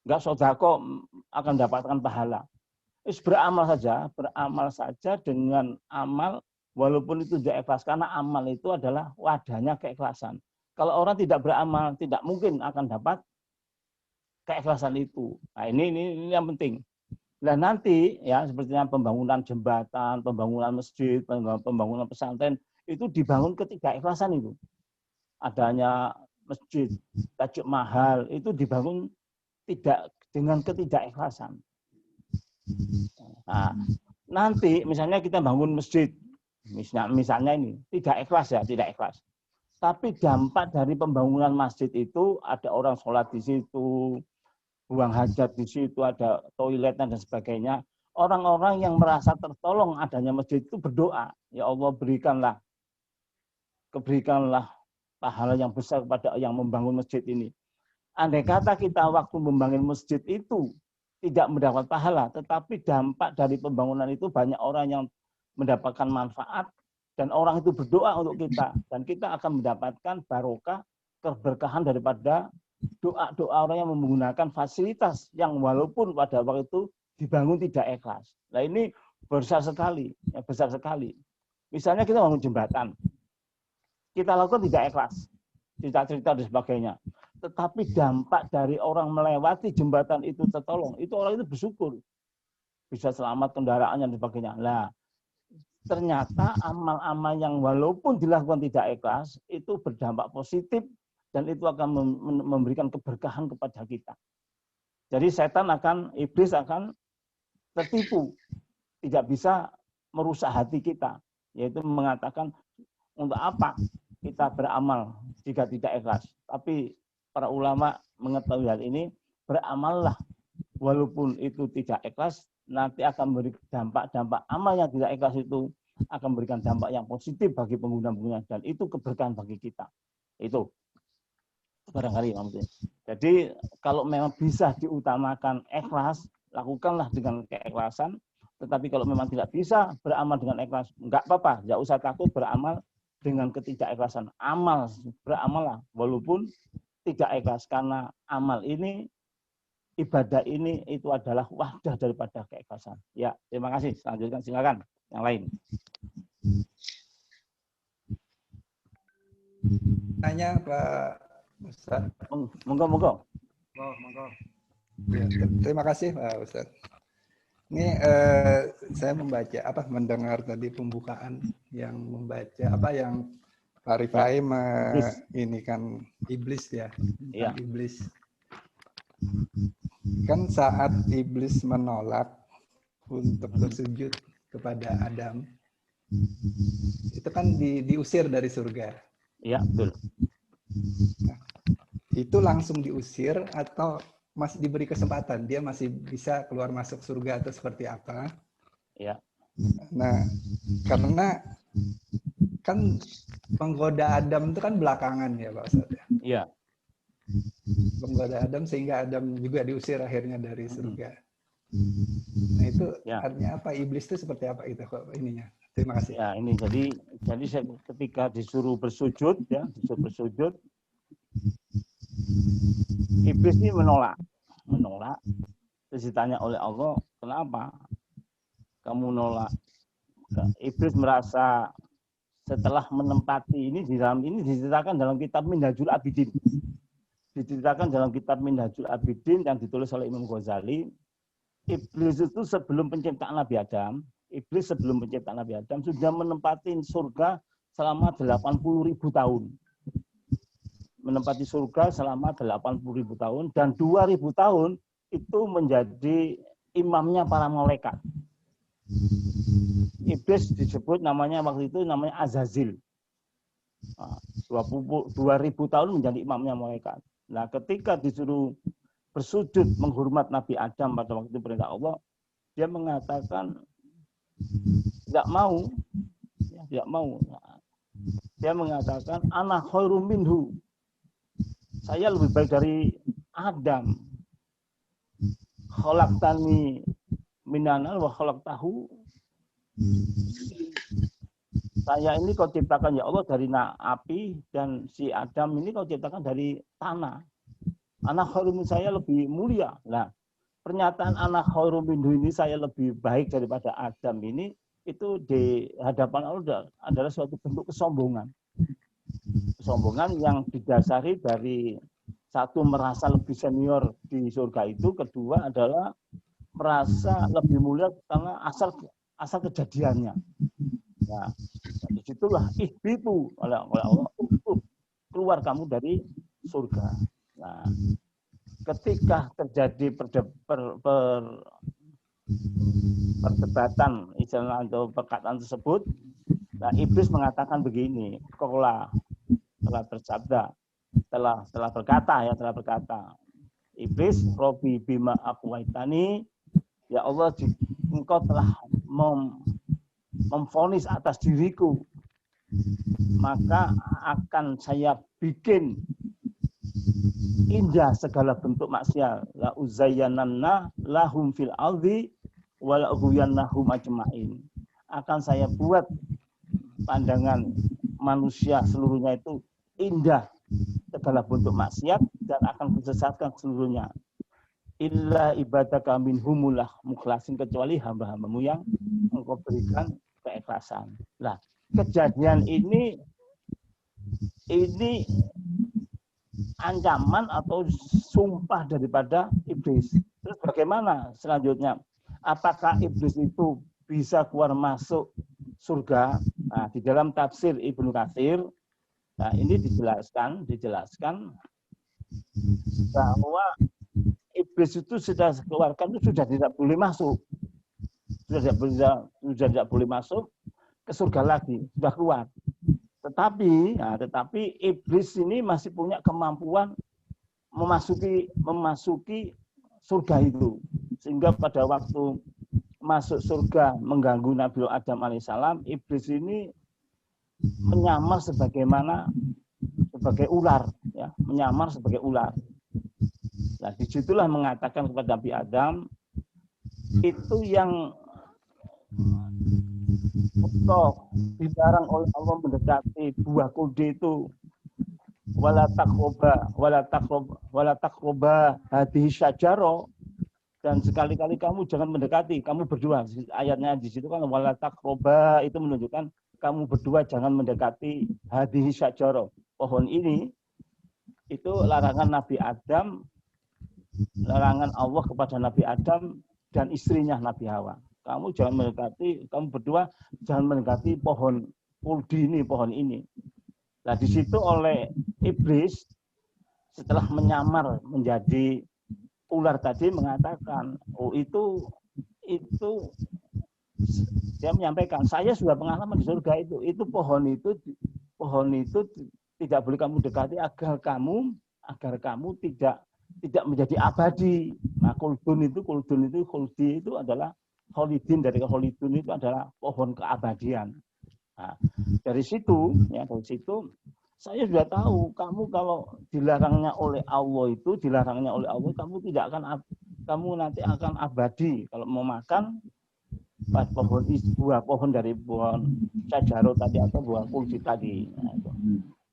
nggak sodako akan dapatkan pahala. Beramal saja dengan amal walaupun itu tidak ikhlas. Karena amal itu adalah wadahnya keikhlasan. Kalau orang tidak beramal, tidak mungkin akan dapat keikhlasan itu. Nah, ini yang penting. Nah nanti ya sepertinya pembangunan jembatan, pembangunan masjid, pembangunan pesantren itu dibangun ketidakikhlasan itu. Adanya masjid, tajuk mahal itu dibangun tidak dengan ketidakikhlasan. Nah, nanti misalnya kita bangun masjid, misalnya ini tidak ikhlas ya, tidak ikhlas. Tapi dampak dari pembangunan masjid itu ada orang sholat di situ, buang hajat di situ, ada toiletnya dan sebagainya. Orang-orang yang merasa tertolong adanya masjid itu berdoa, ya Allah berikanlah pahala yang besar kepada yang membangun masjid ini. Andai kata kita waktu membangun masjid itu tidak mendapat pahala, tetapi dampak dari pembangunan itu banyak orang yang mendapatkan manfaat dan orang itu berdoa untuk kita dan kita akan mendapatkan barokah, keberkahan daripada doa-doa orang yang menggunakan fasilitas yang walaupun pada waktu itu dibangun tidak ikhlas. Nah ini besar sekali, ya, besar sekali. Misalnya kita bangun jembatan, kita lakukan tidak ikhlas, cerita-cerita dan sebagainya. Tetapi dampak dari orang melewati jembatan itu tertolong, itu orang itu bersyukur, bisa selamat kendaraannya dan sebagainya. Nah ternyata amal-amal yang walaupun dilakukan tidak ikhlas itu berdampak positif. Dan itu akan memberikan keberkahan kepada kita. Jadi iblis akan tertipu. Tidak bisa merusak hati kita. Yaitu mengatakan, untuk apa kita beramal jika tidak ikhlas. Tapi para ulama mengetahui hal ini, beramallah. Walaupun itu tidak ikhlas, nanti akan memberi dampak amal yang tidak ikhlas itu akan memberikan dampak yang positif bagi pengguna-pengguna. Dan itu keberkahan bagi kita. Itu. Barangkali maksudnya. Jadi kalau memang bisa diutamakan ikhlas, lakukanlah dengan keikhlasan. Tetapi kalau memang tidak bisa beramal dengan ikhlas, enggak apa-apa, enggak usah takut beramal dengan ketidakikhlasan. Beramallah walaupun tidak ikhlas karena amal ini, ibadah ini itu adalah wadah daripada keikhlasan. Ya, terima kasih. Selanjutnya silakan yang lain. Tanya Pak Ustaz. Monggo. Ya, terima kasih Pak Ustaz. Ini saya mendengar tadi pembukaan yang membaca yang Pak Rifai ini kan iblis ya, ya. Iblis. kan saat iblis menolak untuk bersujud kepada Adam, itu kan diusir dari surga. Ya, betul. Nah, itu langsung diusir atau masih diberi kesempatan? Dia masih bisa keluar masuk surga atau seperti apa? Ya. Nah, karena kan menggoda Adam itu kan belakangan ya Pak Ustadz. Iya. Menggoda Adam sehingga Adam juga diusir akhirnya dari surga. Nah itu artinya apa? Iblis itu seperti apa itu kok ininya? Terima kasih. Ya ini jadi saya ketika disuruh bersujud ya, iblis ini menolak. Terus ditanya oleh Allah, kenapa kamu menolak? Iblis merasa setelah menempati ini diceritakan dalam kitab Minhajul Abidin. Diceritakan dalam kitab Minhajul Abidin yang ditulis oleh Imam Ghazali. Iblis itu sebelum penciptaan Nabi Adam, sudah menempati surga selama 80.000 tahun. Menempati surga selama 80.000 tahun dan 2.000 tahun itu menjadi imamnya para malaikat. Iblis disebut namanya waktu itu namanya Azazil. 2.000 tahun menjadi imamnya malaikat. Nah, ketika disuruh bersujud menghormat Nabi Adam pada waktu itu perintah Allah, dia mengatakan tidak mau. Dia mengatakan ana khairum minhu. Saya lebih baik dari Adam. Khalaqtani minanar wa khalaqtahu. Saya ini kau ciptakan ya Allah dari api dan si Adam ini kau ciptakan dari tanah. Anak khairum saya lebih mulia. Nah, pernyataan anak khairum ini saya lebih baik daripada Adam ini itu di hadapan Allah adalah suatu bentuk kesombongan. Kesombongan yang didasari dari satu merasa lebih senior di surga itu, kedua adalah merasa lebih mulia karena asal kejadiannya. Nah, disitulah ihbitu oleh Allah untuk keluar kamu dari surga. Nah, ketika terjadi perdebatan istilah atau perkataan tersebut, nah, iblis mengatakan begini, telah bersabda, telah berkata, iblis, Robi bima aqwaitani, ya Allah, engkau telah memvonis atas diriku, maka akan saya bikin indah segala bentuk maksiat. La uzayyananna lahum fil ardi wa la ughwiyannahum ajma'in. Akan saya buat pandangan manusia seluruhnya itu indah segala bentuk maksiat dan akan kusesatkan seluruhnya. Illa ibadaka minhumulah mukhlasin, kecuali hamba-hambamu yang engkau berikan keikhlasan. Nah, kejadian ini ancaman atau sumpah daripada iblis. Terus bagaimana selanjutnya? Apakah iblis itu bisa keluar masuk surga? Nah, di dalam tafsir Ibnu Katsir, nah ini dijelaskan bahwa iblis itu sudah keluarkan itu sudah tidak boleh masuk. Sudah tidak boleh masuk ke surga lagi, sudah keluar. Tetapi iblis ini masih punya kemampuan memasuki surga itu. Sehingga pada waktu masuk surga mengganggu Nabi Adam alaihissalam, iblis ini menyamar sebagai ular, ya, menyamar sebagai ular. Nah, disitulah mengatakan kepada Nabi Adam, itu yang dilarang oleh Allah mendekati buah kuldi itu, wala taqroba hadhihi syajaro, dan sekali-kali kamu jangan mendekati, kamu berdua. Ayatnya di situ kan wala taqroba, itu menunjukkan kamu berdua jangan mendekati hadhihi syajaro, pohon ini. Itu larangan Nabi Adam, larangan Allah kepada Nabi Adam dan istrinya Nabi Hawa. Kamu jangan mendekati, kamu berdua jangan mendekati pohon kuldi ini, pohon ini. Nah, di situ oleh iblis setelah menyamar menjadi ular tadi mengatakan, oh itu dia menyampaikan, saya sudah pengalaman di surga itu pohon itu tidak boleh kamu dekati agar kamu tidak menjadi abadi. Nah, khuldi itu adalah kholidin, dari kholidun itu adalah pohon keabadian. Nah, dari situ saya sudah tahu kamu kalau dilarangnya oleh Allah, kamu nanti akan abadi kalau mau makan buah pohon dari pohon syajarah tadi atau buah khuldi tadi.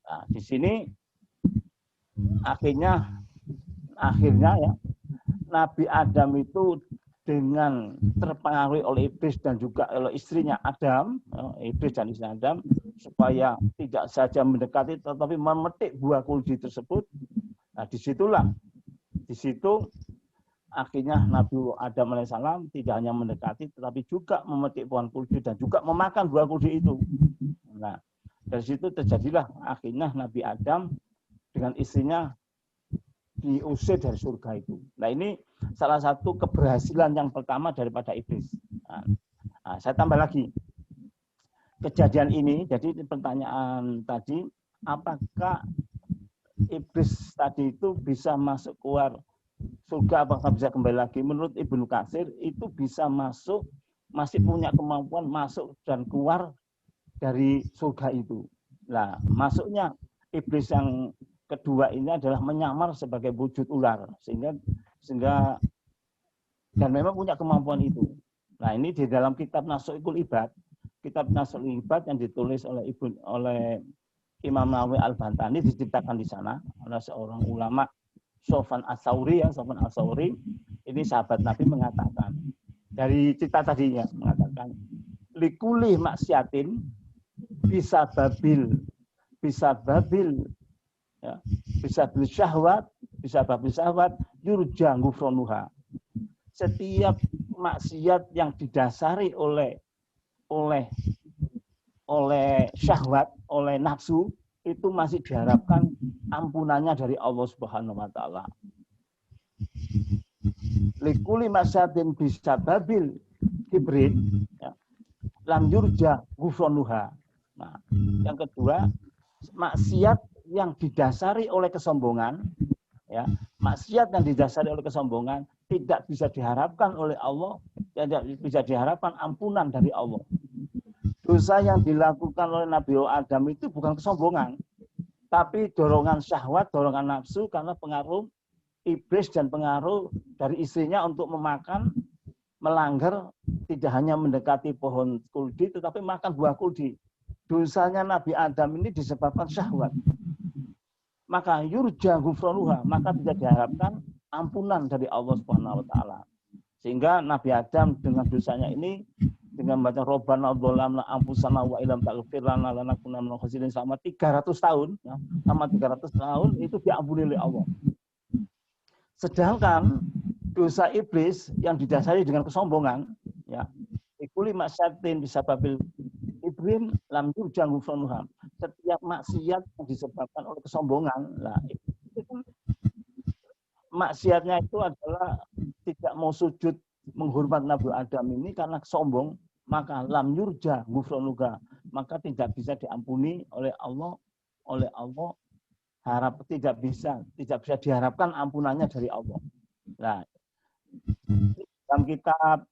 Nah, di sini akhirnya ya Nabi Adam itu dengan terpengaruhi oleh iblis dan juga oleh istrinya Adam, iblis dan istri Adam, supaya tidak saja mendekati tetapi memetik buah khuldi tersebut. Nah, di situ akhirnya Nabi Adam alaihissalam tidak hanya mendekati tetapi juga memetik pohon khuldi dan juga memakan buah khuldi itu. Nah, dari situ terjadilah akhirnya Nabi Adam dengan istrinya diusir dari surga itu. Nah, ini salah satu keberhasilan yang pertama daripada iblis. Nah, saya tambah lagi. Kejadian ini, jadi pertanyaan tadi, apakah iblis tadi itu bisa masuk keluar surga, apakah bisa kembali lagi? Menurut Ibnu Katsir itu bisa masuk, masih punya kemampuan masuk dan keluar dari surga itu. Nah, masuknya iblis yang kedua ini adalah menyamar sebagai wujud ular, sehingga dan memang punya kemampuan itu. Nah, ini di dalam kitab Nasuhul Ibad yang ditulis oleh Imam Nawawi Al-Bantani, diceritakan di sana oleh seorang ulama Sofwan As-Sauri, ini sahabat Nabi mengatakan, dari cerita tadinya mengatakan, likuli maksiatin bisa babil syahwat yurja ghufranuha. Setiap maksiat yang didasari oleh syahwat, oleh nafsu, itu masih diharapkan ampunannya dari Allah Subhanahu wa taala. Likuli maksiatin bisa babil kibrin, ya, lam yurja ghufranuha. Nah, yang kedua, maksiat yang didasari oleh kesombongan, ya, maksiat yang didasari oleh kesombongan tidak bisa diharapkan oleh Allah, tidak bisa diharapkan ampunan dari Allah. Dosa yang dilakukan oleh Nabi Adam itu bukan kesombongan, tapi dorongan syahwat, dorongan nafsu karena pengaruh iblis dan pengaruh dari istrinya untuk memakan, melanggar, tidak hanya mendekati pohon khuldi tetapi makan buah khuldi. Dosanya Nabi Adam ini disebabkan syahwat. Maka yurja ghufranuha, maka tidak diharapkan ampunan dari Allah Subhanahu wa taala. Sehingga Nabi Adam dengan dosanya ini, dengan baca Rabbana dzalamna anfusana wa illam taghfir lana lanakunanna minal khasirin selama 300 tahun, ya, selama 300 tahun itu diampuni oleh Allah. Sedangkan dosa iblis yang didasari dengan kesombongan, ya, ikuli maksiatin bisa babil ibrin lam yurja ghufranuha. Setiap maksiat yang disebabkan oleh kesombongan, nah, itu maksiatnya itu adalah tidak mau sujud menghormat Nabi Adam ini karena sombong, maka lam yurja ghufranuha, maka tidak bisa diampuni oleh Allah, tidak bisa diharapkan ampunannya dari Allah. Nah, dalam kitab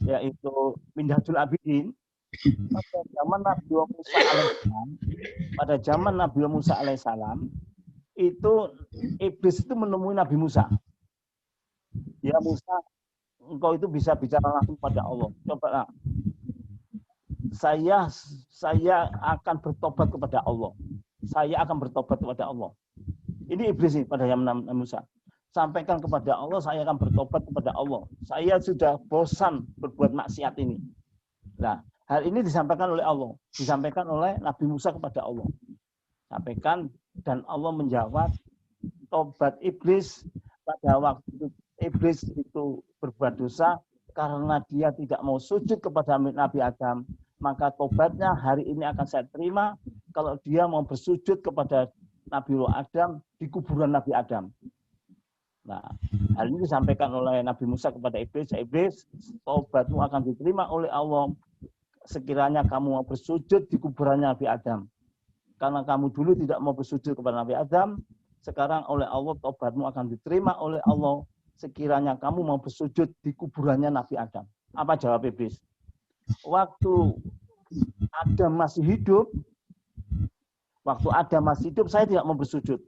yaitu Minhajul Abidin, pada zaman Nabi Musa alaihissalam itu iblis itu menemui Nabi Musa. Ya Musa, engkau itu bisa bicara langsung pada Allah. Coba, saya akan bertobat kepada Allah. Saya akan bertobat kepada Allah. Ini iblis nih pada zaman Nabi Musa. Sampaikan kepada Allah, saya akan bertobat kepada Allah. Saya sudah bosan berbuat maksiat ini. Nah, hal ini disampaikan oleh Allah, disampaikan oleh Nabi Musa kepada Allah. Sampaikan, dan Allah menjawab tobat iblis pada waktu itu. Iblis itu berbuat dosa karena dia tidak mau sujud kepada Nabi Adam, maka tobatnya hari ini akan saya terima kalau dia mau bersujud kepada Nabiullah Adam di kuburan Nabi Adam. Nah, hal ini disampaikan oleh Nabi Musa kepada Iblis. Iblis, taubatmu akan diterima oleh Allah sekiranya kamu mau bersujud di kuburannya Nabi Adam. Karena kamu dulu tidak mau bersujud kepada Nabi Adam, sekarang oleh Allah taubatmu akan diterima oleh Allah sekiranya kamu mau bersujud di kuburannya Nabi Adam. Apa jawab Iblis? Waktu Adam masih hidup, saya tidak mau bersujud.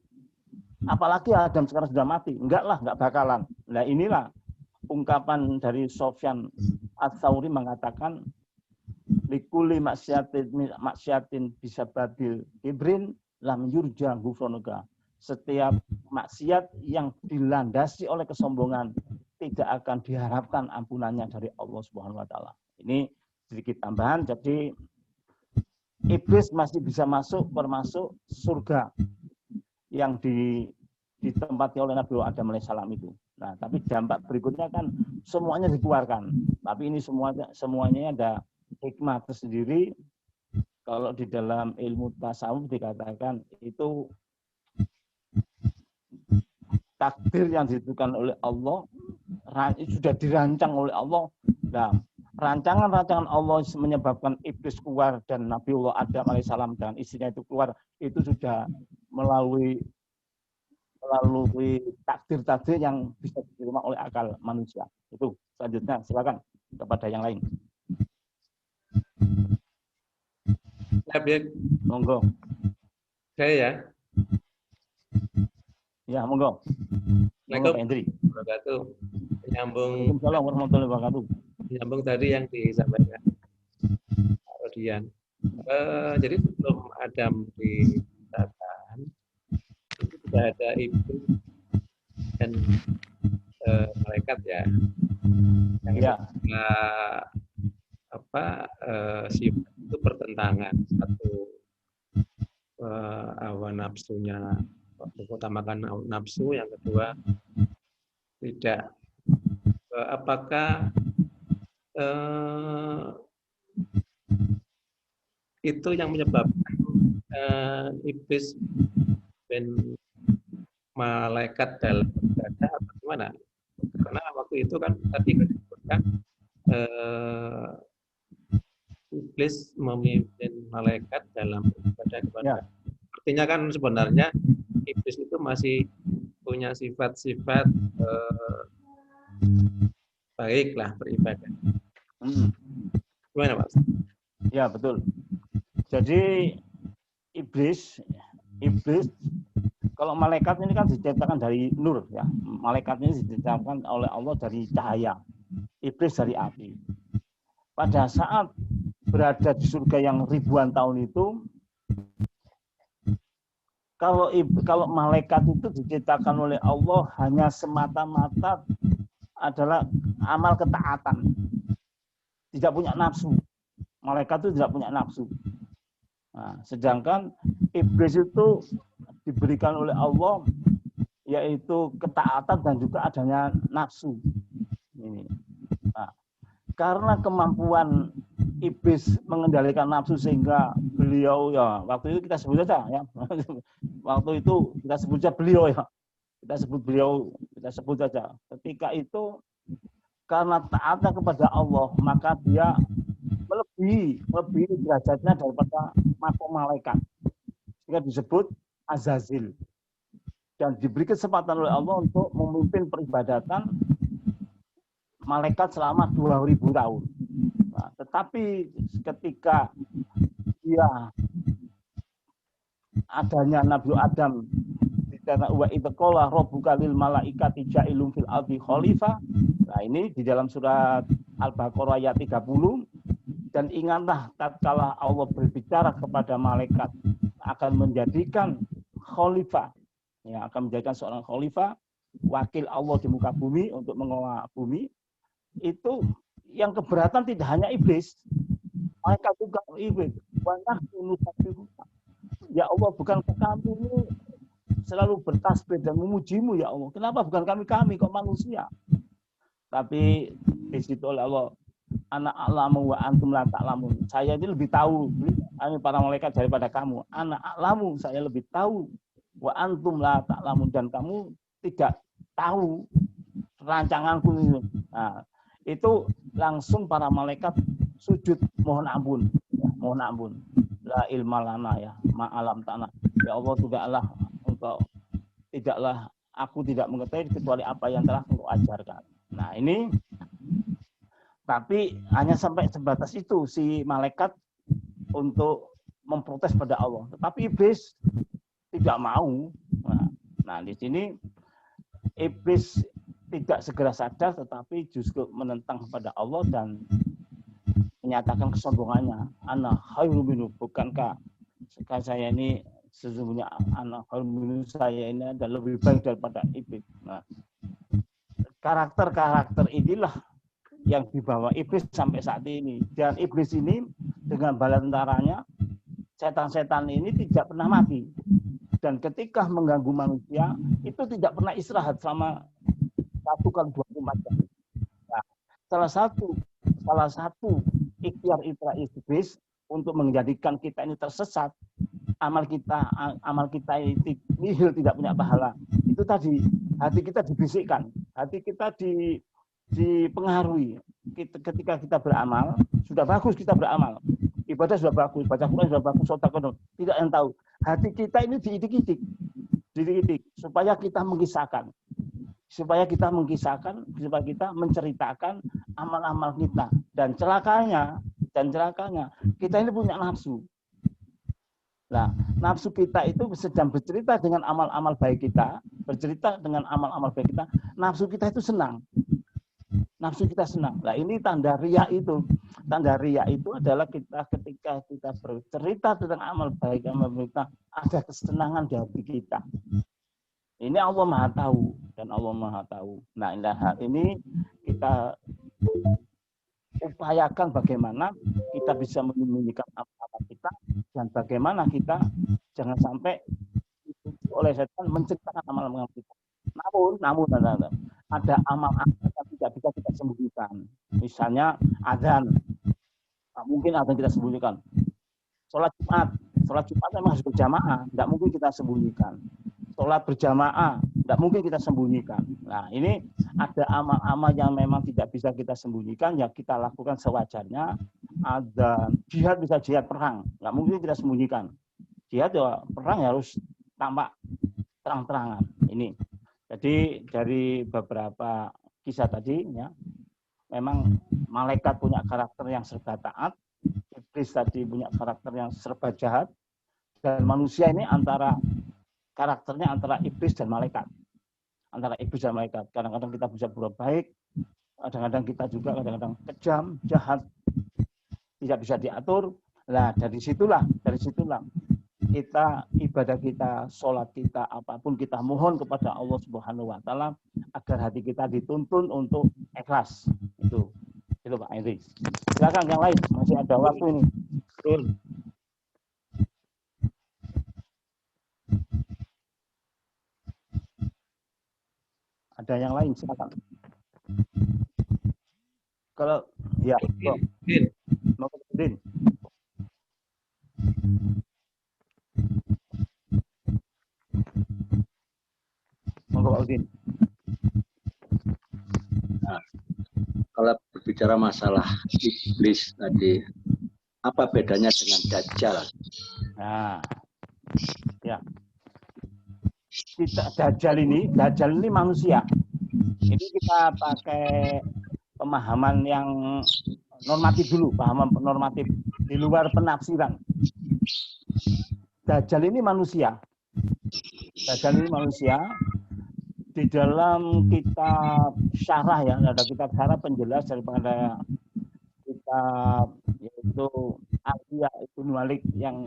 Apalagi Adam sekarang sudah mati. Enggak lah, enggak bakalan. Nah inilah ungkapan dari Sofyan Ats-Tsauri mengatakan, likuli maksiatin bisa babil ibrin lam yurja ghufranuka. Setiap maksiat yang dilandasi oleh kesombongan tidak akan diharapkan ampunannya dari Allah Subhanahu wa taala. Ini sedikit tambahan, jadi iblis masih bisa masuk termasuk surga yang ditempati oleh Nabi Adam alaihissalam itu. Nah, tapi dampak berikutnya kan semuanya dikeluarkan. Tapi ini semuanya ada hikmah tersendiri. Kalau di dalam ilmu tasawuf dikatakan itu takdir yang ditentukan oleh Allah, sudah dirancang oleh Allah. Nah, rancangan-rancangan Allah menyebabkan iblis keluar dan Nabiullah Adam alaihissalam dan istrinya itu keluar, itu sudah melalui takdir-takdir yang bisa diterima oleh akal manusia. Itu selanjutnya silakan kepada yang lain. Monggo. Saya ya. Ya, monggo. Monggo Pak Hendri. Nyambung warahmatullahi wabarakatuh. Nyambung tadi yang disampaikan Pak Rodian. Jadi sebelum Adam diciptakan, itu sudah ada iblis dan malaikat ya. Yang sifat itu pertentangan. Satu hawa nafsunya mengutamakan nafsu, yang kedua tidak. Apakah itu yang menyebabkan iblis dan malaikat dalam ibadah atau gimana? Karena waktu itu kan tadi kan disebutkan iblis memimpin malaikat dalam ibadah kepada. Artinya kan sebenarnya iblis itu masih punya sifat-sifat baiklah beribadah. Gimana Pak? Ya betul. Jadi iblis kalau malaikat ini kan diciptakan dari nur ya. Malaikat ini diciptakan oleh Allah dari cahaya. Iblis dari api. Pada saat berada di surga yang ribuan tahun itu, kalau malaikat itu diciptakan oleh Allah hanya semata-mata adalah amal ketaatan. Tidak punya nafsu. Malaikat itu tidak punya nafsu. Nah, sedangkan iblis itu diberikan oleh Allah yaitu ketaatan dan juga adanya nafsu. Ini. Nah, karena kemampuan iblis mengendalikan nafsu sehingga beliau ya waktu itu kita sebut saja ya. Waktu itu kita sebut saja beliau ya. Kita sebut saja. Ketika itu karena taatnya kepada Allah, maka dia melebihi derajatnya daripada makom malaikat. Sehingga disebut Azazil. Dan diberi kesempatan oleh Allah untuk memimpin peribadatan malaikat selama 2000 tahun. Nah, tetapi ketika dia adanya Nabi Adam karena wa idqala rabbuka lil malaikati ja'ilun fil ardi khalifah. Nah, ini di dalam surat Al-Baqarah ayat 30. Dan ingatlah tatkala Allah berbicara kepada malaikat akan menjadikan khalifah. Ya, akan menjadikan seorang khalifah, wakil Allah di muka bumi untuk mengelola bumi. Itu yang keberatan tidak hanya iblis. Malaikat juga iblis. Ya Allah, bukankah kami ini selalu bertasbih dan memujimu ya Allah. Kenapa bukan kami kok manusia? Tapi di situ oleh Allah, ana a'lamu wa antum la ta'lamun. Saya ini lebih tahu, ini para malaikat daripada kamu. Ana a'lamu, saya lebih tahu wa antum la ta'lamun, dan kamu tidak tahu rancanganku itu. Nah, itu langsung para malaikat sujud mohon ampun, ya, mohon ampun. La ilma lana ya, ma'alam ta'na. Ya Allah, tidaklah aku tidak mengetahui kecuali apa yang telah engkau ajarkan. Nah, ini tapi hanya sampai sebatas itu si malaikat untuk memprotes pada Allah. Tetapi iblis tidak mau. Nah, di sini iblis tidak segera sadar, tetapi justru menentang kepada Allah dan menyatakan kesombongannya. Ana khairum minhu, bukankah saya ini sesungguhnya ana khairum minhu, saya ini adalah lebih baik daripada iblis. Nah, karakter-karakter inilah yang dibawa iblis sampai saat ini. Dan iblis ini dengan bala tentaranya, setan-setan ini tidak pernah mati. Dan ketika mengganggu manusia, itu tidak pernah istirahat selama 1x24 jam. Nah, salah satu ikhtiar iblis untuk menjadikan kita ini tersesat, amal kita ini nihil, tidak punya pahala. Itu tadi, hati kita dibisikkan, hati kita dipengaruhi. Ketika kita beramal, sudah bagus kita beramal, ibadah sudah bagus, baca Quran sudah bagus, sedekah, tidak yang tahu. Hati kita ini diidik-idik supaya kita mengisahkan, supaya kita menceritakan amal-amal kita. Dan celakanya kita ini punya nafsu. Nah, nafsu kita itu sedang bercerita dengan amal-amal baik kita, nafsu kita itu senang. Nafsu kita senang. Nah, ini tanda riya itu. Tanda riya itu adalah ketika kita bercerita tentang amal baik, amal kita, ada kesenangan di hati kita. Ini Allah Maha tahu, dan Allah Maha tahu. Nah, hal ini kita upayakan bagaimana kita bisa menyembunyikan amal-amal kita, dan bagaimana kita jangan sampai oleh setan menceritakan amal-amal kita. Namun ada amal-amal yang tidak bisa kita sembunyikan. Misalnya azan, mungkin azan kita sembunyikan. Sholat Jumat memang harus berjamaah, tidak mungkin kita sembunyikan. Sholat berjamaah, tidak mungkin kita sembunyikan. Nah, ini ada amal-amal yang memang tidak bisa kita sembunyikan, ya kita lakukan sewajarnya. Ada jihad, bisa jihad perang, nggak mungkin kita sembunyikan. Jihad ya perang harus tampak terang-terangan. Ini. Jadi dari beberapa kisah tadi, ya, memang malaikat punya karakter yang serba taat, iblis tadi punya karakter yang serba jahat, dan manusia ini karakternya antara iblis dan malaikat. Kadang-kadang kita bisa berbuat baik, kadang-kadang kita juga kejam, jahat, tidak bisa diatur. Nah, dari situlah kita, ibadah kita, sholat kita, apapun kita mohon kepada Allah Subhanahu wa Ta'ala agar hati kita dituntun untuk ikhlas. Itu Pak Henry. Silakan yang lain, masih ada waktu ini. Betul. Ada yang lain, silakan. Kalau ya, Din. Nah, kalau berbicara masalah iblis tadi, apa bedanya dengan Dajjal? Nah, ya. Dajjal ini manusia. Ini kita pakai pemahaman yang normatif dulu, pemahaman normatif di luar penafsiran. Dajjal ini manusia. Di dalam kitab syarah, ya, ada kitab syarah penjelas daripada kitab yaitu Aqidah Ibnu Malik yang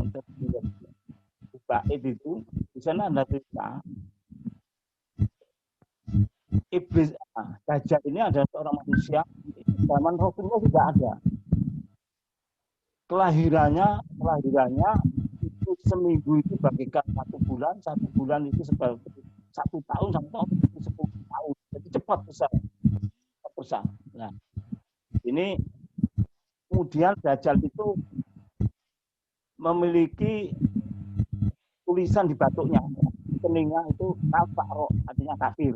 Bait itu, di sana ada cerita iblis. Dajjal ini adalah seorang manusia, zaman Rasulullah tidak ada. Kelahirannya itu seminggu itu bagikan 1 bulan itu seperti 1 tahun, 10 tahun. Jadi cepat besar. Nah, ini kemudian Dajjal itu memiliki tulisan di batuknya. telinga itu kafaro, artinya kafir.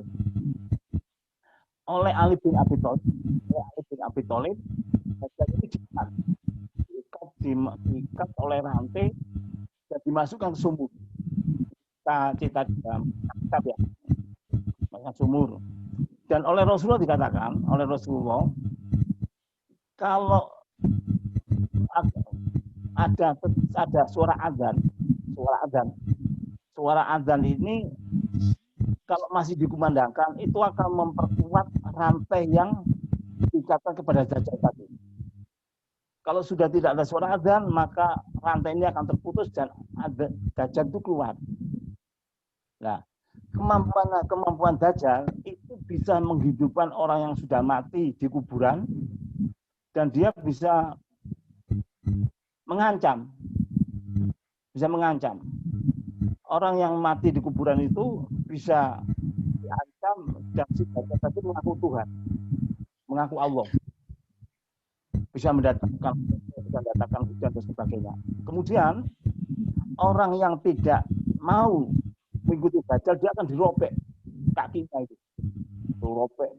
Oleh Ali bin Abi Thalib, Dajjal ini diikat oleh rantai dan dimasukkan ke sumur. Cita dalam kitab ya, masukkan sumur. Dan oleh Rasulullah dikatakan, kalau ada suara azan ini kalau masih dikumandangkan itu akan memperkuat rantai yang diikatkan kepada Dajjal tadi. Kalau sudah tidak ada suara azan, maka rantai ini akan terputus dan ada Dajjal itu keluar. Nah, kemampuan Dajjal itu bisa menghidupkan orang yang sudah mati di kuburan dan dia bisa mengancam. Orang yang mati di kuburan itu bisa diancam dan si Dajjal tadi mengaku Tuhan, mengaku Allah. Bisa mendatangkan hujan dan sebagainya. Kemudian orang yang tidak mau mengikuti Dajjal, dia akan dirobek kakinya itu, dirobek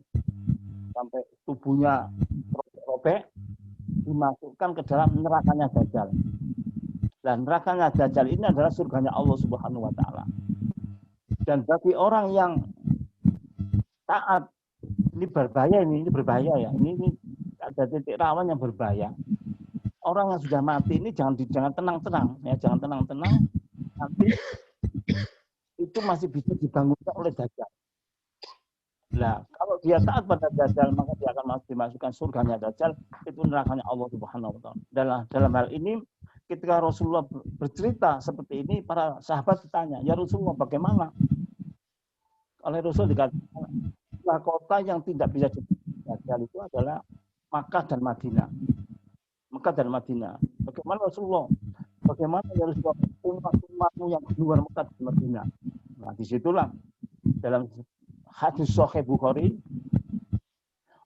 sampai tubuhnya robek, dimasukkan ke dalam nerakanya Dajjal. Dan nerakanya Dajjal ini adalah surganya Allah Subhanahu wa taala. Dan bagi orang yang taat, ini berbahaya ya. Ini ada titik rawan yang berbahaya. Orang yang sudah mati ini jangan tenang-tenang ya, jangan tenang-tenang. Nanti itu masih bisa dibangunkan oleh Dajjal. Nah, kalau dia taat pada Dajjal, maka dia akan dimasukkan surganya Dajjal, itu nerakanya Allah Subhanahu wa taala. Dalam hal ini ketika Rasulullah bercerita seperti ini, para sahabat bertanya, "Ya Rasulullah, bagaimana?" Oleh Rasul dikatakan, kota yang tidak bisa Dajjal itu adalah Makkah dan Madinah. Bagaimana Rasulullah? Bagaimana ya Rasulullah umat-umatmu yang di luar Makkah dan Madinah? Nah, disitulah dalam hadis Sahih Bukhari,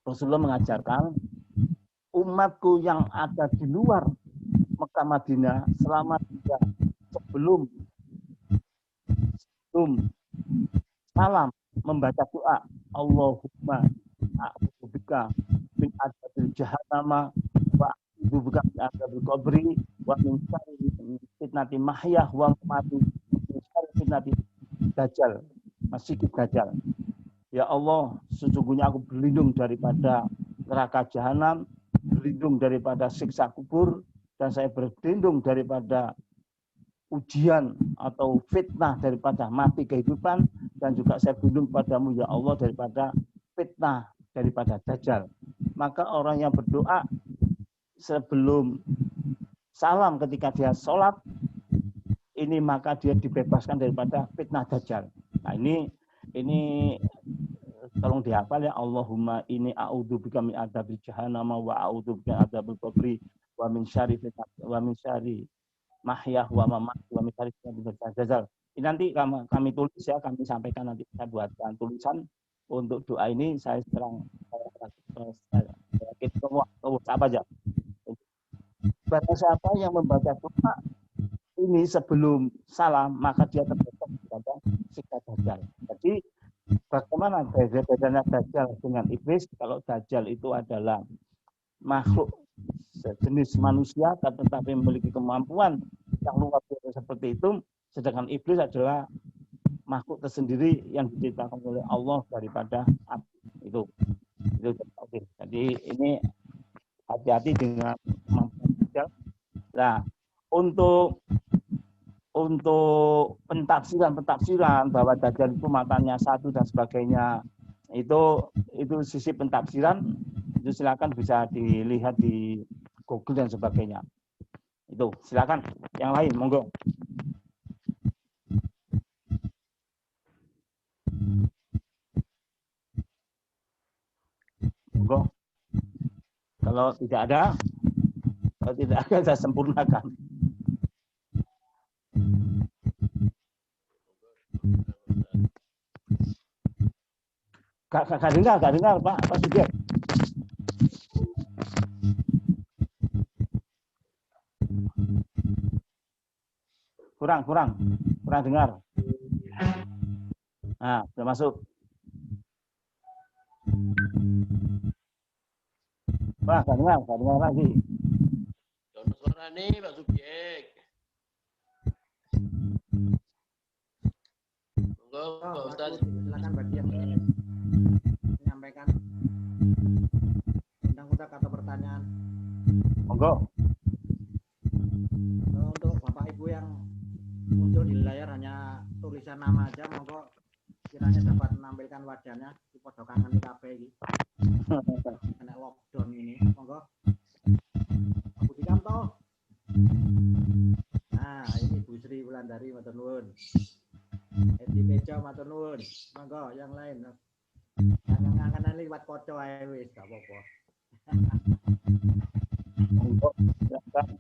Rasulullah mengajarkan umatku yang ada di luar Makkah Madinah selama sebelum salam membaca doa Allahumma a'udzubika min adzabil jahannam wa a'udzubika min adzabil qabri wa min syarri fitnati mahyah wa mamati min syarri fitnati Dajjal, Masihid Dajjal. Ya Allah, sesungguhnya aku berlindung daripada neraka jahanam, berlindung daripada siksa kubur, dan saya berlindung daripada ujian atau fitnah daripada mati kehidupan, dan juga saya berlindung padamu ya Allah daripada fitnah daripada Dajjal. Maka orang yang berdoa sebelum salam ketika dia sholat, ini maka dia dibebaskan daripada fitnah Dajjal. Nah, ini tolong dihafal ya, Allahumma ini a'udzubika min adzabil jahannam wa a'udzubika min adzabil qabri wa min syarri mahyah wa mamati wa min syarri Dajjal. Ini nanti kami tulis ya, kami sampaikan nanti, saya buatkan tulisan untuk doa ini. Saya serang apa aja. Barang siapa yang membaca doa ini sebelum salam, maka dia terbebas daripada siksa Dajjal. Jadi bagaimana bedanya Dajjal dengan iblis? Kalau Dajjal itu adalah makhluk sejenis manusia tetapi memiliki kemampuan yang luar biasa seperti itu, sedangkan iblis adalah makhluk tersendiri yang diciptakan oleh Allah daripada api. Itu. Jadi ini hati-hati dengan kemampuan Dajjal. Nah, untuk pentafsiran bahwa Dajjal itu matanya satu dan sebagainya, itu sisi pentafsiran, itu silakan bisa dilihat di Google dan sebagainya. Itu silakan yang lain, monggo. Monggo. Kalau tidak ada saya sempurnakan. Gak dengar Pak Sudir. Kurang dengar. Nah, sudah masuk. Wah, gak dengar lagi. Dono suara nih, Pak Subjek. Monggo, Pak Ustaz. Silakan bagi yang ingin menyampaikan undang-undang atau pertanyaan. Monggo. Untuk Bapak Ibu yang muncul di layar hanya tulisan nama aja, monggo kiranya dapat menampilkan wajahnya di podo kangen KB ini. Kena lockdown ini, monggo. Budi Kamto. Nah, ini Bu Sri Wulandari matur nuwun. Edi Tejo matur nuwun. Monggo yang lain. Kangen-kangenan liwat kaca ae wis gak apa-apa.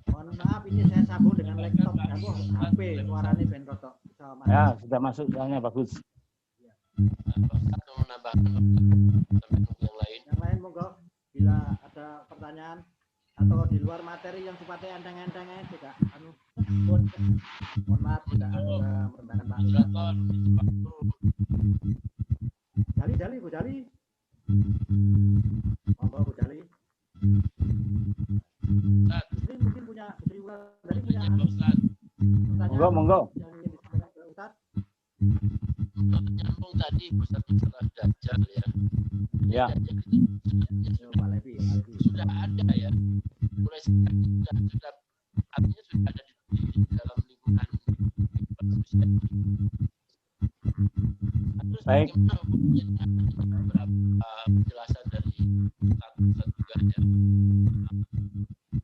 Mohon maaf, ini saya sambung dengan laptop, sambung HP, suaranya ben rotok. Ya, sudah masuk soalnya bagus. Pak Ustaz mau menambahkan sampai nunggu yang lain. Yang lain monggo, bila ada pertanyaan atau di luar materi yang sifatnya enteng-enteng tidak mohon maaf tidak ada merendahkan Pak Ustaz. Jali Bu Jali. Monggo Bu Jali. Ini mungkin punya Sri Wulandari punya pertanyaan. Monggo. Yang ingin disampaikan ke Ustaz. Nyambung tadi Ustaz masalah Dajjal ya. Ya. Pak Levi. Sudah ada ya. Mulai sekarang sudah artinya sudah ada di dalam lingkungan manusia. Terus Baik. bagaimana hukumnya? Beberapa penjelasan dari Ustaz juga ya.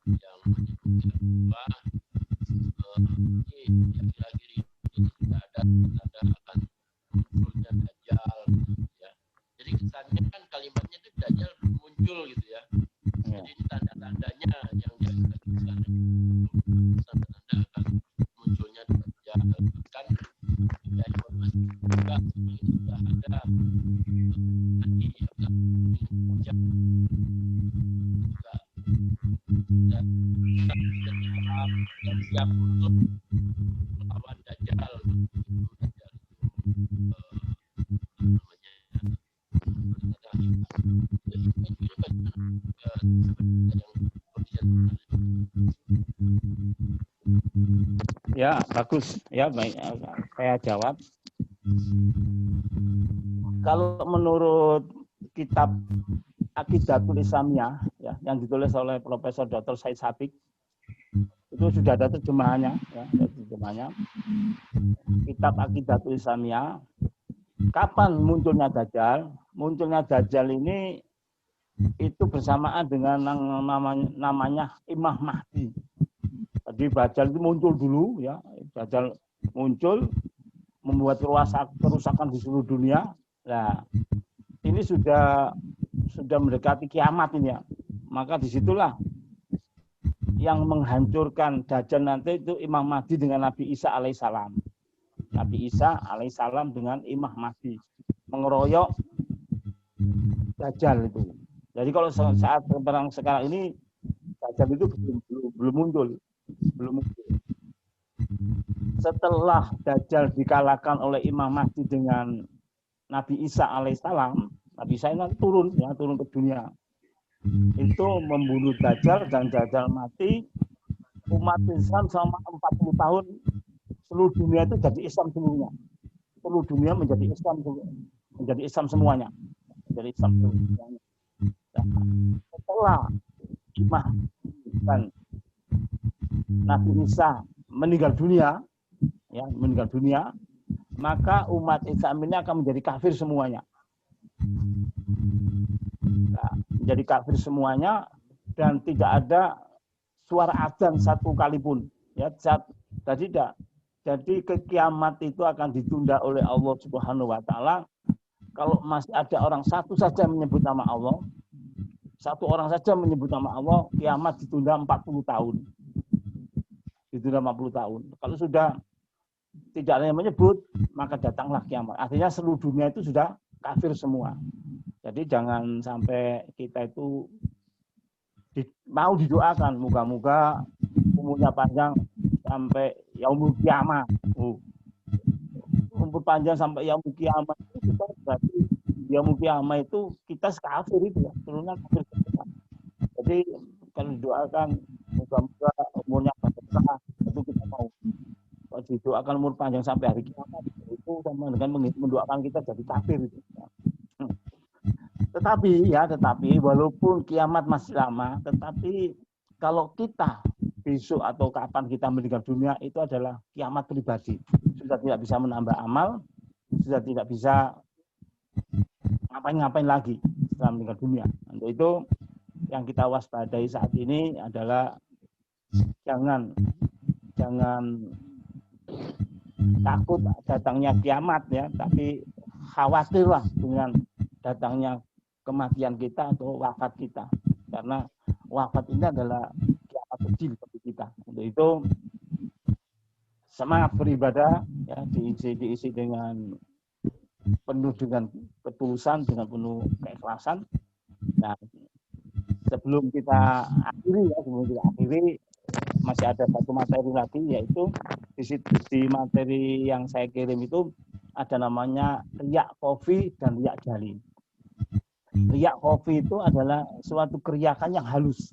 Yang menyebutkan bahwa ini akhir-akhir ini sudah ada tanda akan munculnya Dajjal ya. Jadi kesannya kan kalimatnya itu Dajjal muncul gitu ya. Jadi ini tanda-tandanya yang diakibatkan tanda-tanda akan munculnya Dajjal kan ada informasi juga sudah ada tadi juga dan siap untuk melawan Dajjal Ya, bagus. Ya, baik. Saya jawab. Kalau menurut kitab Aqidatul Islamiyah ya, yang ditulis oleh Profesor Dr. Said Sabiq, itu sudah ada terjemahannya ya, terjemahannya. Kitab Aqidatul Islamiyah. Kapan munculnya Dajjal? Munculnya Dajjal ini itu bersamaan dengan namanya Imam Mahdi. Jadi Dajjal itu muncul dulu ya, Dajjal muncul membuat kerusakan di seluruh dunia. Nah, ini sudah mendekati kiamat ini ya. Maka disitulah yang menghancurkan Dajjal nanti itu Imam Mahdi dengan Nabi Isa alaihissalam. Nabi Isa alaihissalam dengan Imam Mahdi mengeroyok Dajjal itu. Jadi kalau saat perang sekarang ini Dajjal itu belum muncul. Setelah Dajjal dikalahkan oleh Imam Mahdi dengan Nabi Isa alaihissalam, Nabi Isa itu turun ke dunia. Itu membunuh Dajjal dan Dajjal mati. Umat Islam selama 40 tahun seluruh dunia itu jadi Islam semuanya. Seluruh dunia menjadi Islam semuanya. Menjadi Islam semuanya. Setelah Imam dan Nabi Isa meninggal dunia, maka umat Islam ini akan menjadi kafir semuanya. Nah, menjadi kafir semuanya dan tidak ada suara adzan satu kali pun. Ya, tidak. Jadi kiamat itu akan ditunda oleh Allah Subhanahu wa taala. Kalau masih ada orang satu saja menyebut nama Allah, satu orang saja menyebut nama Allah, kiamat ditunda 40 tahun. Ditunda 40 tahun. Kalau sudah tidak ada yang menyebut, maka datanglah kiamat. Artinya seluruh dunia itu sudah kafir semua. Jadi jangan sampai kita itu mau didoakan, moga-moga umurnya panjang sampai yaumul kiamah. Umur panjang sampai yaumul kiamah. kita berarti yaumul qiyamah itu kita kafir itu ya, turunan kafir. Jadi kalau didoakan moga-moga umurnya berkah, itu kita mau. Kalau didoakan umur panjang sampai hari kiamat, itu sama dengan mendoakan kita jadi kafir itu. Tetapi walaupun kiamat masih lama, tetapi kalau kita besok atau kapan kita meninggal dunia itu adalah kiamat pribadi. Sudah tidak bisa menambah amal, sudah tidak bisa ngapain-ngapain lagi setelah meninggal dunia. Untuk itu yang kita waspadai saat ini adalah jangan takut datangnya kiamat ya, tapi khawatirlah dengan datangnya kematian kita atau wafat kita, karena wafat ini adalah kiamat kecil bagi kita. Untuk itu semangat beribadah ya, diisi dengan penuh dengan ketulusan, dengan penuh keikhlasan. Nah, sebelum kita akhiri masih ada satu materi lagi, yaitu di materi yang saya kirim itu ada namanya riak kofi dan riak jali. Riak kofi itu adalah suatu keriakan yang halus,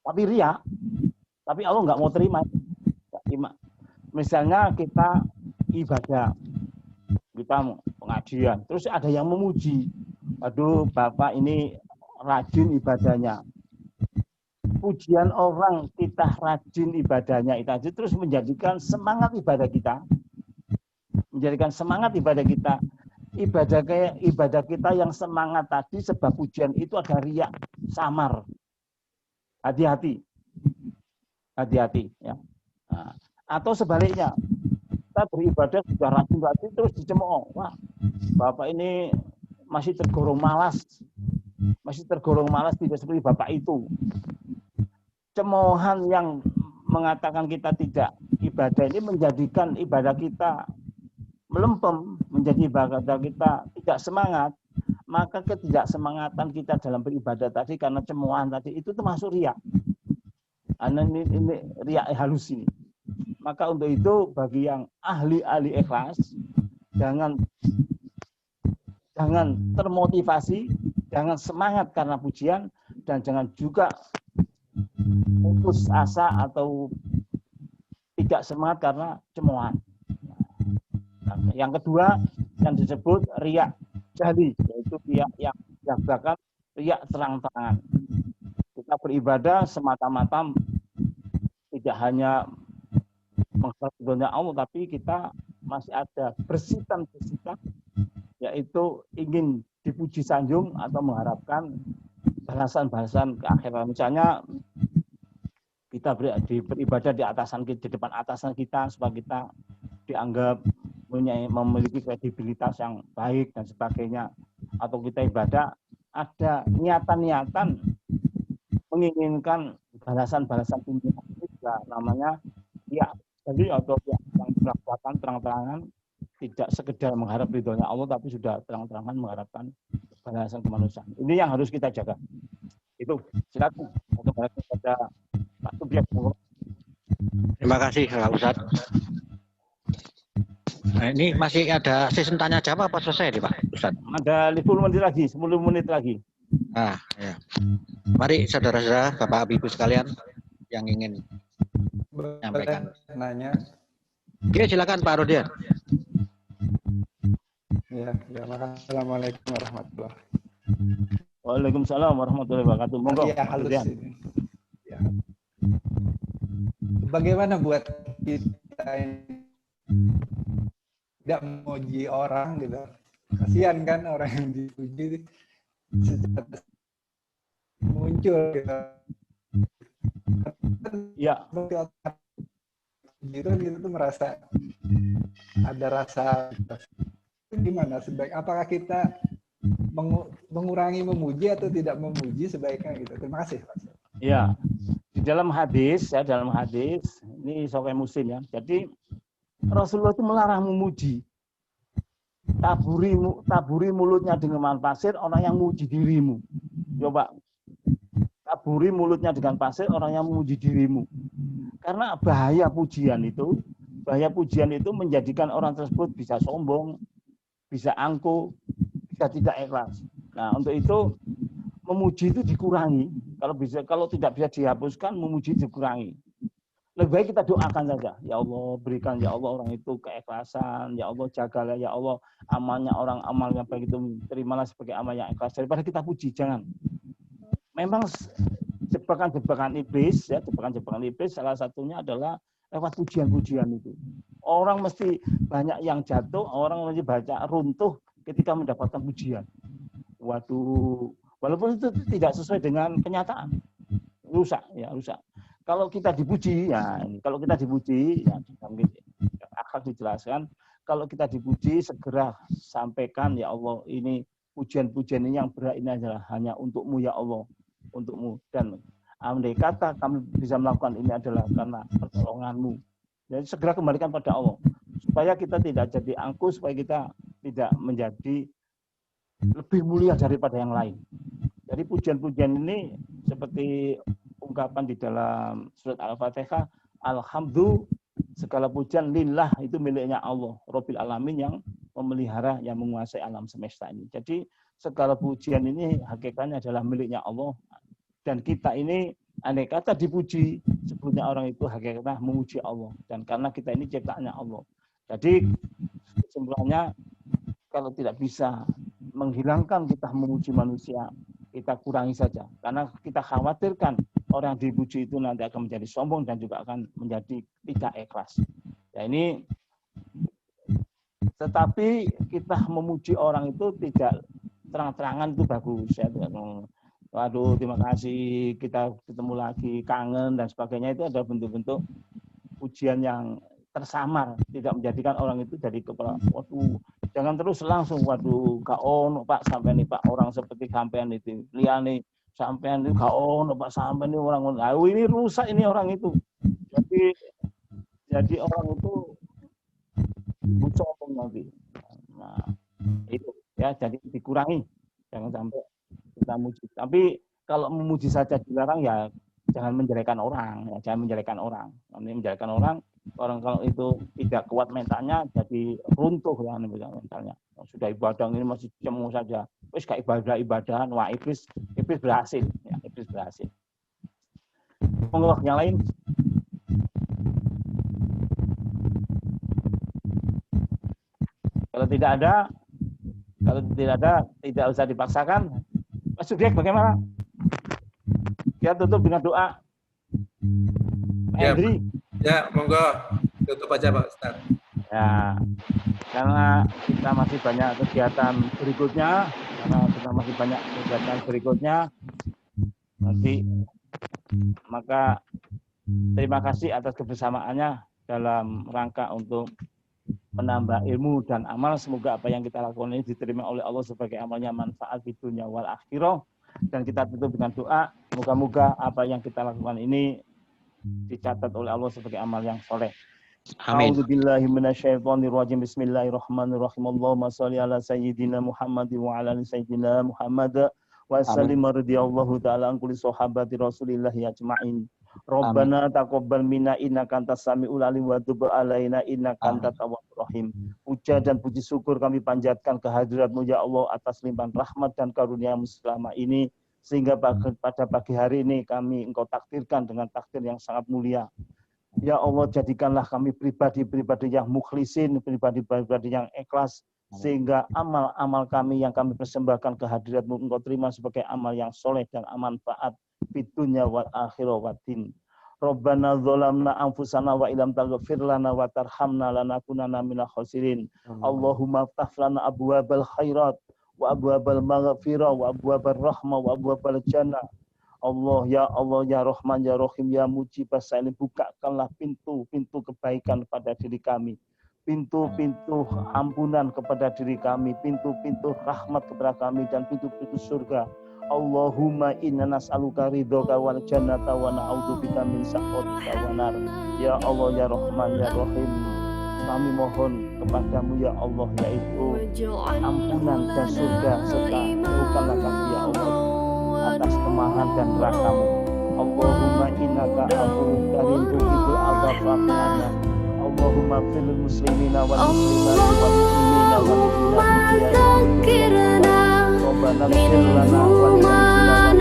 tapi riak, tapi Allah nggak mau terima. Misalnya kita ibadah, kita pengajian, terus ada yang memuji, aduh Bapak ini rajin ibadahnya. Pujian orang kita rajin ibadahnya itu aja terus menjadikan semangat ibadah kita, ibadah kita yang semangat tadi sebab pujian itu ada riak samar. Hati-hati ya. Nah, atau sebaliknya, kita beribadah sudah rajin terus dicemooh, wah Bapak ini masih tergolong malas tidak seperti Bapak itu. Cemoohan yang mengatakan kita tidak ibadah ini menjadikan ibadah kita melempem, menjadi ibadah kita tidak semangat. Maka ketidaksemangatan kita dalam beribadah tadi karena cemoohan tadi itu termasuk riak. Ini riak halus ini. Maka untuk itu bagi yang ahli ikhlas, jangan termotivasi, jangan semangat karena pujian, dan jangan juga putus asa atau tidak semangat karena cemoohan. Nah, yang kedua yang disebut riak jali, yaitu riak yang dilakukan riak terang-terangan. Kita beribadah semata-mata tidak hanya mengharap ridhonya Allah, tapi kita masih ada bersitan-bersitan, yaitu ingin dipuji sanjung atau mengharapkan balasan-balasan ke akhirat. Misalnya kita beribadah di depan atasan kita supaya kita dianggap memiliki kredibilitas yang baik dan sebagainya, atau kita ibadah ada niatan-niatan menginginkan balasan-balasan tinggi, itu juga namanya ya jadi atau yang dilakukan terang-terangan, tidak sekedar mengharap ridhonya Allah tapi sudah terang-terangan mengharapkan balasan kemanusiaan. Ini yang harus kita jaga. Itu silakan untuk kepada Pak Subjek. Terima kasih Pak Ustadz. Nah, ini masih ada sesi tanya jawab apa selesai nih Pak Ustadz? Ada 10 menit lagi, 10 menit lagi. Nah, ya. Mari saudara-saudara, Bapak Ibu sekalian yang ingin menyampaikan. Nanya. Oke, silakan Pak Rodian. Ya, Assalamualaikum warahmatullahi wabarakatuh. Waalaikumsalam warahmatullahi wabarakatuh. Monggo. Ya, halus ini. Ya. Bagaimana buat kita ini tidak memuji orang gitu? Kasihan kan orang yang dipuji muncul gitu. Ya. Gitu tuh merasa ada rasa gimana sebaik apakah kita mengurangi memuji atau tidak memuji sebaiknya gitu. Terima kasih Pak. Ya. Di dalam hadis ini Sahih Muslim ya. Jadi Rasulullah itu melarang memuji. Taburi mulutnya dengan pasir orang yang memuji dirimu. Coba taburi mulutnya dengan pasir orang yang memuji dirimu. Karena bahaya pujian itu menjadikan orang tersebut bisa sombong, bisa angkuh, bisa tidak ikhlas. Nah, untuk itu memuji itu dikurangi. Kalau tidak bisa dihapuskan, memuji dikurangi. Lebih baik kita doakan saja. Ya Allah, berikan ya Allah orang itu keikhlasan. Ya Allah, jagalah ya Allah amalnya orang amalnya baik itu terimalah sebagai amal yang ikhlas. Daripada kita puji, jangan. Memang jebakan-jebakan iblis, ya jebakan-jebakan iblis salah satunya adalah lewat pujian-pujian itu. Orang mesti banyak yang jatuh, orang mesti banyak runtuh ketika mendapatkan pujian. Waduh, walaupun itu tidak sesuai dengan kenyataan, rusak. Kalau kita dipuji, ya akan dijelaskan. Kalau kita dipuji, segera sampaikan, ya Allah, ini pujian-pujian ini yang berat ini adalah hanya untukmu ya Allah, untukmu. Dan andai kata kami bisa melakukan ini adalah karena pertolonganmu. Jadi segera kembalikan pada Allah, supaya kita tidak jadi angkuh, supaya kita tidak menjadi lebih mulia daripada yang lain. Jadi pujian-pujian ini seperti ungkapan di dalam surat Al-Fatihah, alhamdulillah segala pujian lillah, itu miliknya Allah, Rabbil Alamin, yang memelihara, yang menguasai alam semesta ini. Jadi segala pujian ini hakikatnya adalah miliknya Allah. Dan kita ini andai kata dipuji, sebetulnya orang itu hakikatnya memuji Allah. Dan karena kita ini ciptaannya Allah. Jadi kesimpulannya, kalau tidak bisa menghilangkan kita memuji manusia, kita kurangi saja. Karena kita khawatirkan orang yang dipuji itu nanti akan menjadi sombong dan juga akan menjadi tidak ikhlas. Ya ini, tetapi kita memuji orang itu tidak terang-terangan itu bagus. Ya. Waduh, terima kasih, kita ketemu lagi, kangen dan sebagainya, itu adalah bentuk-bentuk pujian yang tersamar, tidak menjadikan orang itu jadi kepala. Waduh, jangan terus langsung, waduh, gak ono Pak sampai nih Pak orang seperti sampean itu, liane sampean itu gak ono Pak sampean ini orang, ini rusak ini orang itu. Jadi orang itu bucong nanti. Nah, itu ya, jadi dikurangi, jangan sampai kita muji. Tapi kalau memuji saja dilarang, ya jangan menjelekan orang, ya jangan menjelekan orang. Nanti menjelekan orang kalau itu tidak kuat mentalnya, jadi runtuh ya mentalnya. Sudah ibadah ini masih cemu saja, terus kayak ibadahan, wah iblis berhasil, ya iblis berhasil. Monggo yang lain. Kalau tidak ada, tidak usah dipaksakan. Mas Subyek bagaimana? Kita tutup dengan doa. Ya, Andri. Ya, monggo tutup aja Pak Ustaz. Ya, karena kita masih banyak kegiatan berikutnya, nanti maka terima kasih atas kebersamaannya dalam rangka untuk menambah ilmu dan amal. Semoga apa yang kita lakukan ini diterima oleh Allah sebagai amalnya manfaat di dunia wal akhirah. Dan kita tutup dengan doa, moga-moga apa yang kita lakukan ini dicatat oleh Allah sebagai amal yang soleh. Amin. A'udzubillahi minasyaitonirrajim. Bismillahirrahmanirrahim. Allahumma shalli ala sayyidina Muhammad wa ala ali sayyidina Muhammad wa sallim radhiyallahu ta'ala an kulli sahabati Rasulillah ajma'in. Rabbana taqabbal minna innaka antas samiul alim wa tub alaina innaka antat tawwabur rahim. Puja dan puji syukur kami panjatkan kehadirat-Mu ya Allah atas limpahan rahmat dan karunia-Mu selama ini, sehingga pada pagi hari ini kami Engkau takdirkan dengan takdir yang sangat mulia. Ya Allah, jadikanlah kami pribadi-pribadi yang mukhlisin, pribadi-pribadi yang ikhlas, sehingga amal-amal kami yang kami persembahkan ke hadirat-Mu Engkau terima sebagai amal yang soleh dan manfaat fid dunya wal akhirah waddin. Rabbana dzalamna anfusana wa illam taghfir lana wa tarhamna lanakunanna minal khasirin. Allahumma ftah lana abwabal khairat wa abwabal maghfirah wa abwabal rahmah wa abwabal jannah. Allah ya Rahman ya Rahim ya Mujibas Sailin, bukakanlah pintu-pintu kebaikan pada diri kami, pintu-pintu ampunan kepada diri kami, pintu-pintu rahmat kepada kami, dan pintu-pintu surga. Allahumma inna nas'aluka ridhoka wal jannata wa na'udzubika min sakhatika wan nar. Ya Allah ya Rahman ya Rahim, kami mohon kepadamu ya Allah, yaitu ampunan dan surga, serta jauhkanlah kami ya Allah atas kemarahan dan neraka-Mu. Allahumma innaka afuwwun karim tuhibbul 'afwa fa'fu 'anna. Allahumma fil muslimina wal muslimati wal muslimina اللهم ذكرنا Rabbana ighfir منه lana wa ما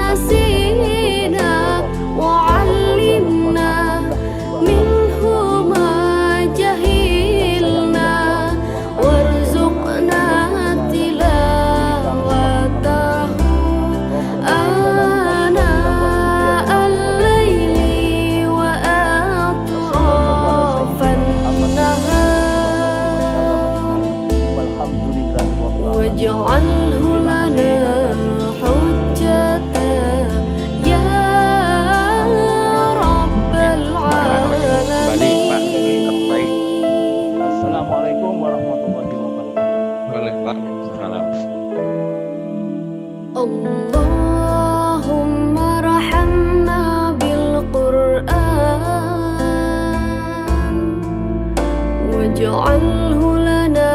نسينا وعلمنا منه ما جهلنا وارزقنا تلاوته آناء الليل وأطراف النهار واجعله لنا حجة يا رب العالمين. Assalamualaikum warahmatullahi wabarakatuh. Waalaikumsalam. اللهم ارحمنا بالقرآن واجعله لنا